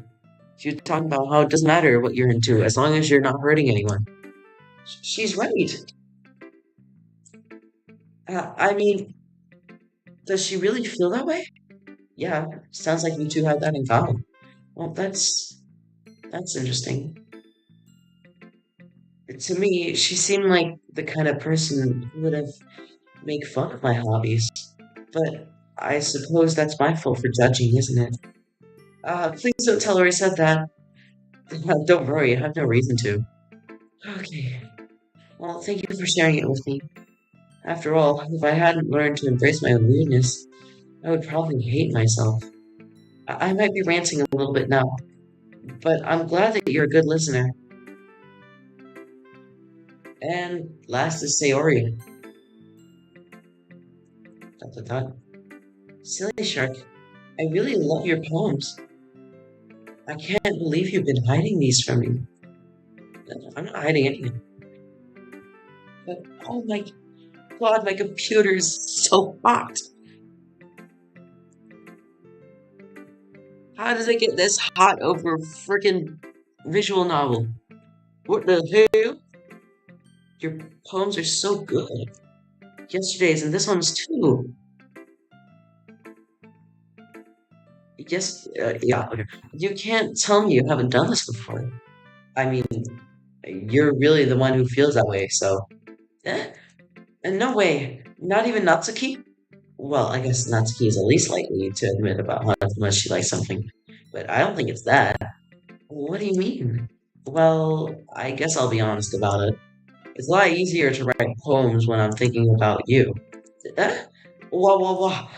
She was talking about how it doesn't matter what you're into as long as you're not hurting anyone. She's right. I mean, does she really feel that way? Yeah, sounds like you two have that in common. Well, that's interesting. To me, she seemed like the kind of person who would have make fun of my hobbies. But I suppose that's my fault for judging, isn't it? Please don't tell her I said that. Don't worry, I have no reason to. Okay. Well, thank you for sharing it with me. After all, if I hadn't learned to embrace my own weirdness, I would probably hate myself. I might be ranting a little bit now, but I'm glad that you're a good listener. And last is Sayori. Dot, dot, dot. Silly Shark, I really love your poems. I can't believe you've been hiding these from me. I'm not hiding anything. But oh my god, my computer is so hot. How does it get this hot over a freaking visual novel? What the hell? Your poems are so good. Yesterday's and this one's too. Yeah, okay. You can't tell me you haven't done this before. I mean, you're really the one who feels that way, so. Eh? And no way. Not even Natsuki? Well, I guess Natsuki is the least likely to admit about how much she likes something. But I don't think it's that. What do you mean? Well, I guess I'll be honest about it. It's a lot easier to write poems when I'm thinking about you. Eh? Whoa, whoa, whoa.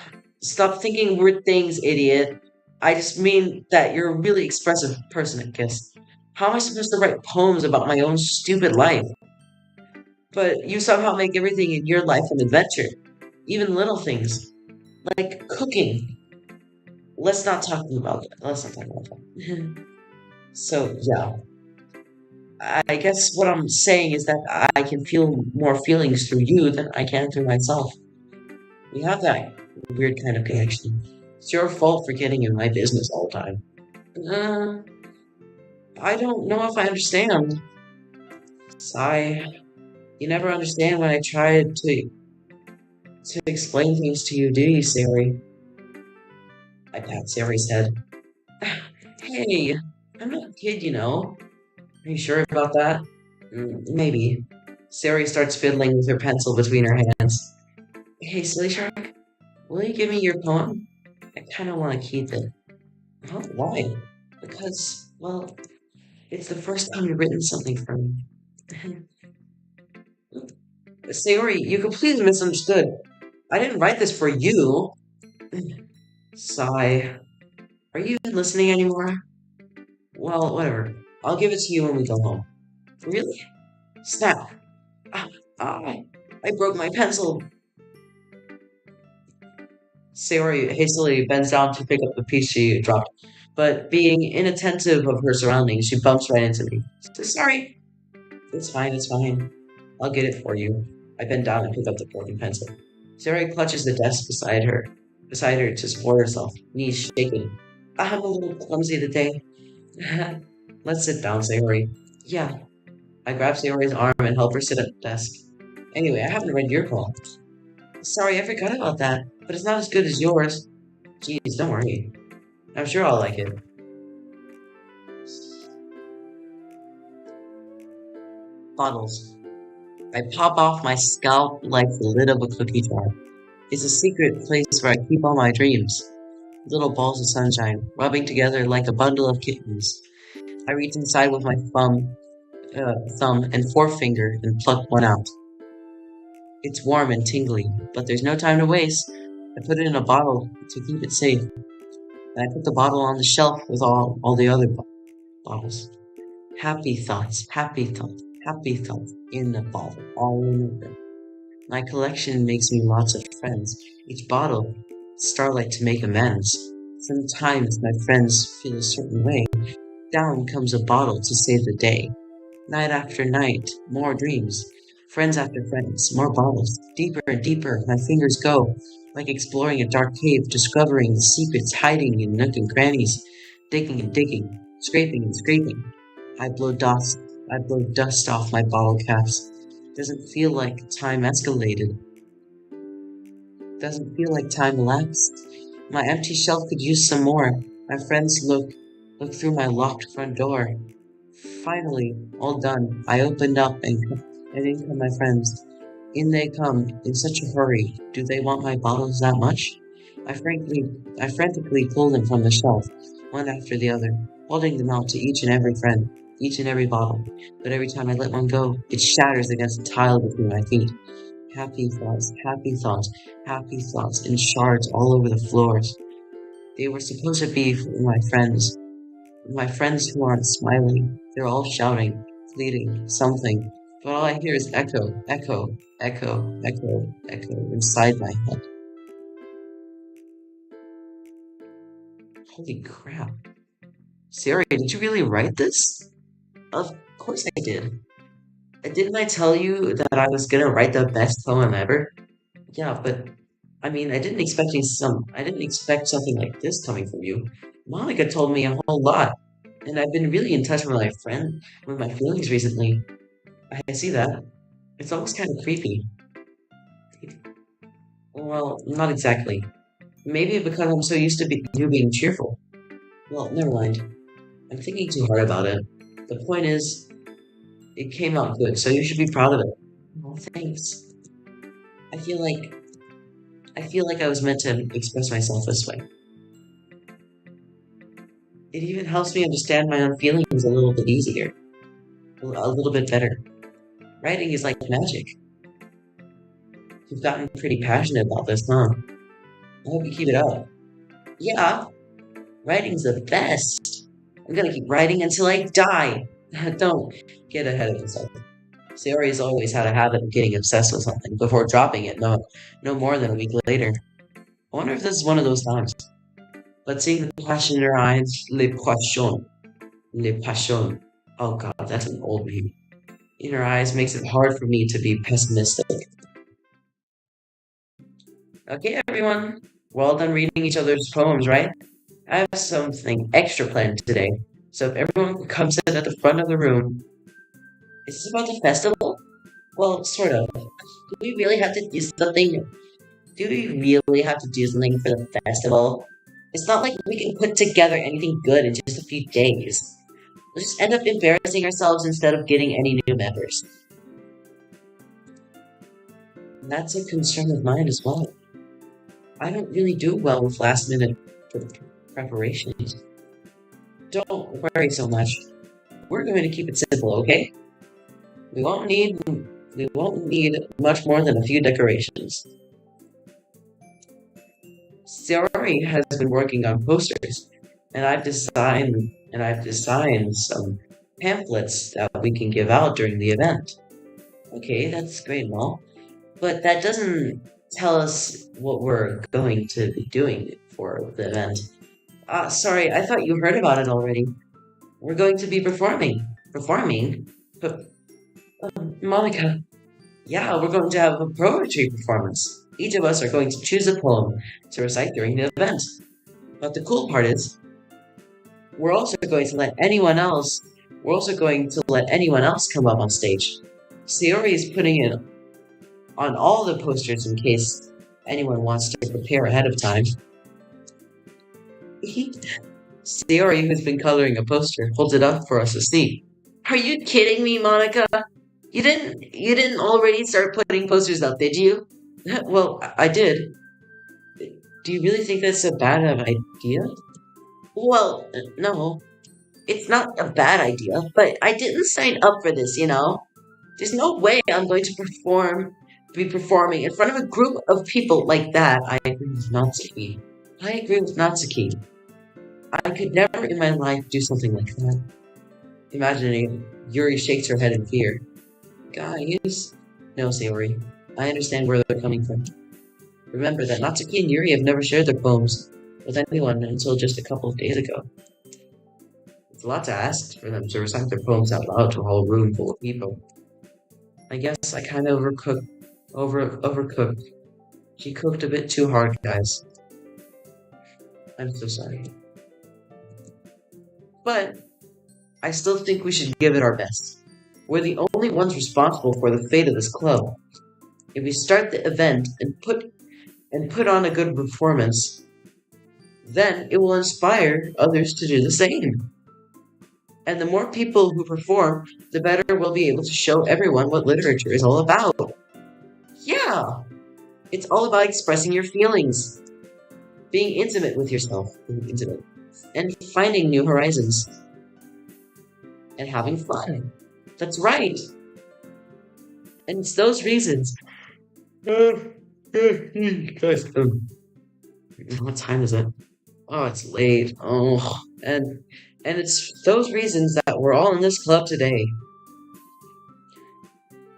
Stop thinking weird things, idiot. I just mean that you're a really expressive person, I guess. How am I supposed to write poems about my own stupid life? But you somehow make everything in your life an adventure. Even little things, like cooking. Let's not talk about that. Let's not talk about that. So, yeah. I guess what I'm saying is that I can feel more feelings through you than I can through myself. We have that weird kind of connection. It's your fault for getting in my business all the time. Uh, I don't know if I understand. Sigh. You never understand when I try to explain things to you, do you, Sari? I pat Sari's head. Hey, I'm not a kid, you know. Are you sure about that? Maybe. Sari starts fiddling with her pencil between her hands. Hey, Silly Shark, will you give me your poem? I kind of want to keep it. Huh? Why? Because, well, it's the first time you've written something for me. Sayori, you completely misunderstood. I didn't write this for you. Sigh. Are you even listening anymore? Well, whatever. I'll give it to you when we go home. Really? Snap. Ah, ah, I broke my pencil. Sayori hastily bends down to pick up the piece she dropped, but being inattentive of her surroundings, she bumps right into me. Sorry. It's fine, it's fine. I'll get it for you. I bend down and pick up the broken pencil. Sayori clutches the desk beside her to support herself, knees shaking. I'm a little clumsy today. Let's sit down, Sayori. Yeah. I grab Sayori's arm and help her sit at the desk. Anyway, I haven't read your poem. Sorry, I forgot about that, but it's not as good as yours. Jeez, don't worry. I'm sure I'll like it. Bottles. I pop off my scalp like the lid of a cookie jar. It's a secret place where I keep all my dreams. Little balls of sunshine, rubbing together like a bundle of kittens. I reach inside with my thumb and forefinger and pluck one out. It's warm and tingly, but there's no time to waste. I put it in a bottle to keep it safe, and I put the bottle on the shelf with all the other bottles. Happy thoughts, happy thoughts in the bottle, all in a row. My collection makes me lots of friends. Each bottle, starlight to make amends. Sometimes my friends feel a certain way. Down comes a bottle to save the day. Night after night, more dreams. Friends after friends, more bottles. Deeper and deeper, my fingers go, like exploring a dark cave, discovering the secrets hiding in nook and crannies, digging and digging, scraping and scraping. I blow dust. I blow dust off my bottle caps. Doesn't feel like time escalated. Doesn't feel like time elapsed. My empty shelf could use some more. My friends look through my locked front door. Finally, all done, I opened up and in come my friends. In they come, in such a hurry. Do they want my bottles that much? I frantically pull them from the shelf, one after the other, holding them out to each and every friend, each and every bottle. But every time I let one go, it shatters against the tile between my feet. Happy thoughts, happy thoughts, happy thoughts in shards all over the floors. They were supposed to be for my friends who aren't smiling. They're all shouting, pleading, something. But all I hear is echo, echo, echo, echo, echo inside my head. Holy crap. Siri, did you really write this? Of course I did. Didn't I tell you that I was gonna write the best poem ever? Yeah, but I mean, I didn't expect something like this coming from you. Monica told me a whole lot, and I've been really in touch with with my feelings recently. I see that. It's almost kind of creepy. Well, not exactly. Maybe because I'm so used to you being cheerful. Well, never mind. I'm thinking too hard about it. The point is, it came out good, so you should be proud of it. Oh, thanks. I feel like I feel like I was meant to express myself this way. It even helps me understand my own feelings a little bit easier, a little bit better. Writing is like magic. You've gotten pretty passionate about this, huh? I hope you keep it up. Yeah, writing's the best. I'm gonna keep writing until I die. Don't get ahead of yourself. Sayori's always had a habit of getting obsessed with something before dropping it no more than a week later. I wonder if this is one of those times. But seeing the passion in her eyes, le passion. Oh god, that's an old name. In her eyes makes it hard for me to be pessimistic. Okay, everyone. We're all done reading each other's poems, right? I have something extra planned today. So if everyone could come sit at the front of the room. Is this about the festival? Well, sort of. Do we really have to do something? Do we really have to do something for the festival? It's not like we can put together anything good in just a few days. We'll just end up embarrassing ourselves instead of getting any new members. And that's a concern of mine as well. I don't really do well with last minute preparations. Don't worry so much. We're going to keep it simple, okay? We won't need much more than a few decorations. Sayori has been working on posters, and I've designed some pamphlets that we can give out during the event. Okay, that's great and all, but that doesn't tell us what we're going to be doing for the event. Sorry, I thought you heard about it already. We're going to be performing. Performing? But, Monica. Yeah, we're going to have a poetry performance. Each of us are going to choose a poem to recite during the event. But the cool part is, we're also going to let anyone else come up on stage. Sayori is putting it on all the posters in case anyone wants to prepare ahead of time. Sayori, who's been coloring a poster, holds it up for us to see. Are you kidding me, Monica? You didn't already start putting posters up, did you? Well, I did. Do you really think that's a bad idea? Well, no. It's not a bad idea, but I didn't sign up for this, you know? There's no way I'm going to be performing in front of a group of people like that. I agree with Natsuki. I could never in my life do something like that. Imagining Yuri shakes her head in fear. Guys. No, Sayori. I understand where they're coming from. Remember that Natsuki and Yuri have never shared their poems with anyone until just a couple of days ago. It's a lot to ask for them to recite their poems out loud to a whole room full of people. I guess I kind of overcooked. She cooked a bit too hard, guys. I'm so sorry. But I still think we should give it our best. We're the only ones responsible for the fate of this club. If we start the event and put on a good performance, then it will inspire others to do the same. And the more people who perform, the better we'll be able to show everyone what literature is all about. Yeah! It's all about expressing your feelings, being intimate with yourself, and finding new horizons, and having fun. That's right! And it's those reasons. Guys, what time is it? Oh, it's late. Oh, and it's those reasons that we're all in this club today.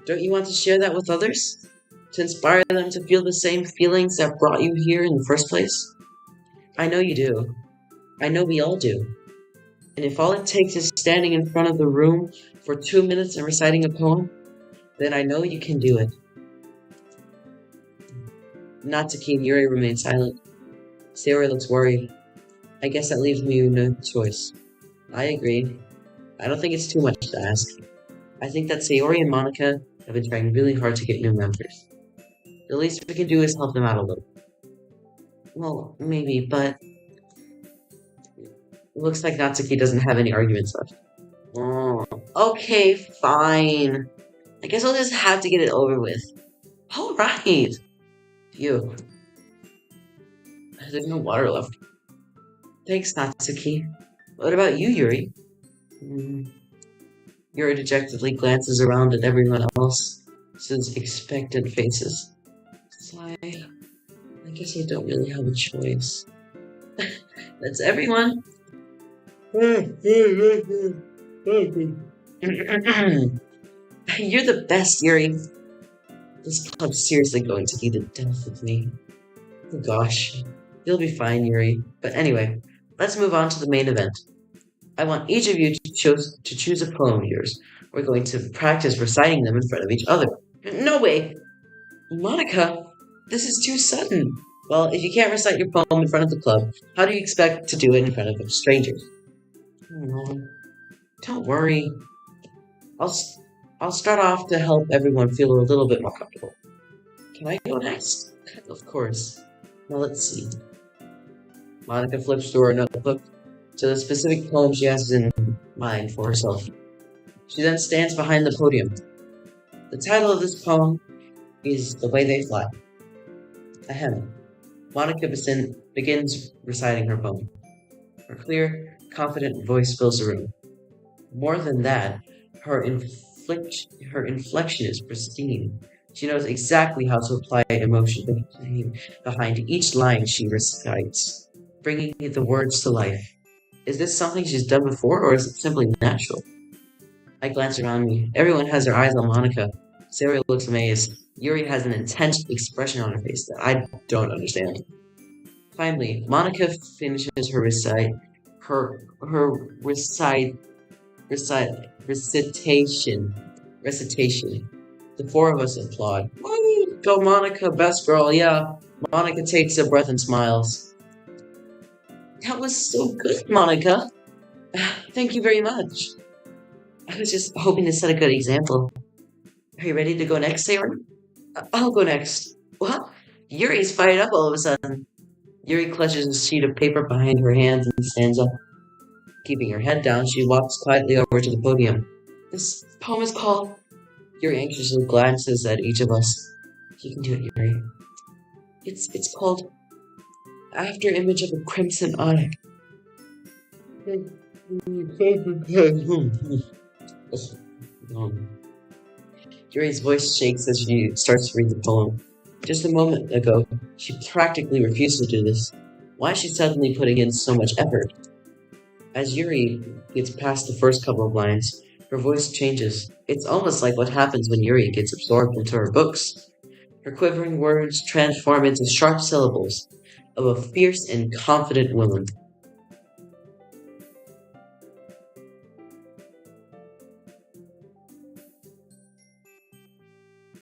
Don't you want to share that with others? To inspire them to feel the same feelings that brought you here in the first place? I know you do. I know we all do. And if all it takes is standing in front of the room for 2 minutes and reciting a poem, then I know you can do it. Natsuki and Yuri remain silent. Sayori looks worried. I guess that leaves me no choice. I agree. I don't think it's too much to ask. I think that Sayori and Monica have been trying really hard to get new members. The least we can do is help them out a little. Well, maybe, but it looks like Natsuki doesn't have any arguments left. Oh, okay, fine. I guess I'll just have to get it over with. Alright. Phew. There's no water left. Thanks, Natsuki. What about you, Yuri? Yuri dejectedly glances around at everyone else's expectant faces. Sigh. I guess I don't really have a choice. That's everyone. You're the best, Yuri. This club's seriously going to be the death of me. Oh gosh. You'll be fine, Yuri. But anyway, let's move on to the main event. I want each of you to choose a poem of yours. We're going to practice reciting them in front of each other. No way! Monica, this is too sudden. Well, if you can't recite your poem in front of the club, how do you expect to do it in front of strangers? Don't worry. I'll start off to help everyone feel a little bit more comfortable. Can I go next? Of course. Now let's see. Monica flips through her notebook to the specific poem she has in mind for herself. She then stands behind the podium. The title of this poem is The Way They Fly. Ahem. Monica begins reciting her poem. Her clear, confident voice fills the room. More than that, her inflection is pristine. She knows exactly how to apply emotion behind each line she recites, bringing the words to life. Is this something she's done before, or is it simply natural? I glance around me. Everyone has their eyes on Monica. Sayori looks amazed. Yuri has an intense expression on her face that I don't understand. Finally, Monica finishes her recitation. The four of us applaud. Woo! Go Monica, best girl, yeah. Monica takes a breath and smiles. That was so good, Monica. Thank you very much. I was just hoping to set a good example. Are you ready to go next, Sayori? I'll go next. What? Yuri's fired up all of a sudden. Yuri clutches a sheet of paper behind her hands and stands up. Keeping her head down, she walks quietly over to the podium. This poem is called... Yuri anxiously glances at each of us. You can do it, Yuri. It's called After Image of a Crimson Onyx. Yuri's voice shakes as she starts to read the poem. Just a moment ago, she practically refused to do this. Why is she suddenly putting in so much effort? As Yuri gets past the first couple of lines, her voice changes. It's almost like what happens when Yuri gets absorbed into her books. Her quivering words transform into sharp syllables of a fierce and confident woman.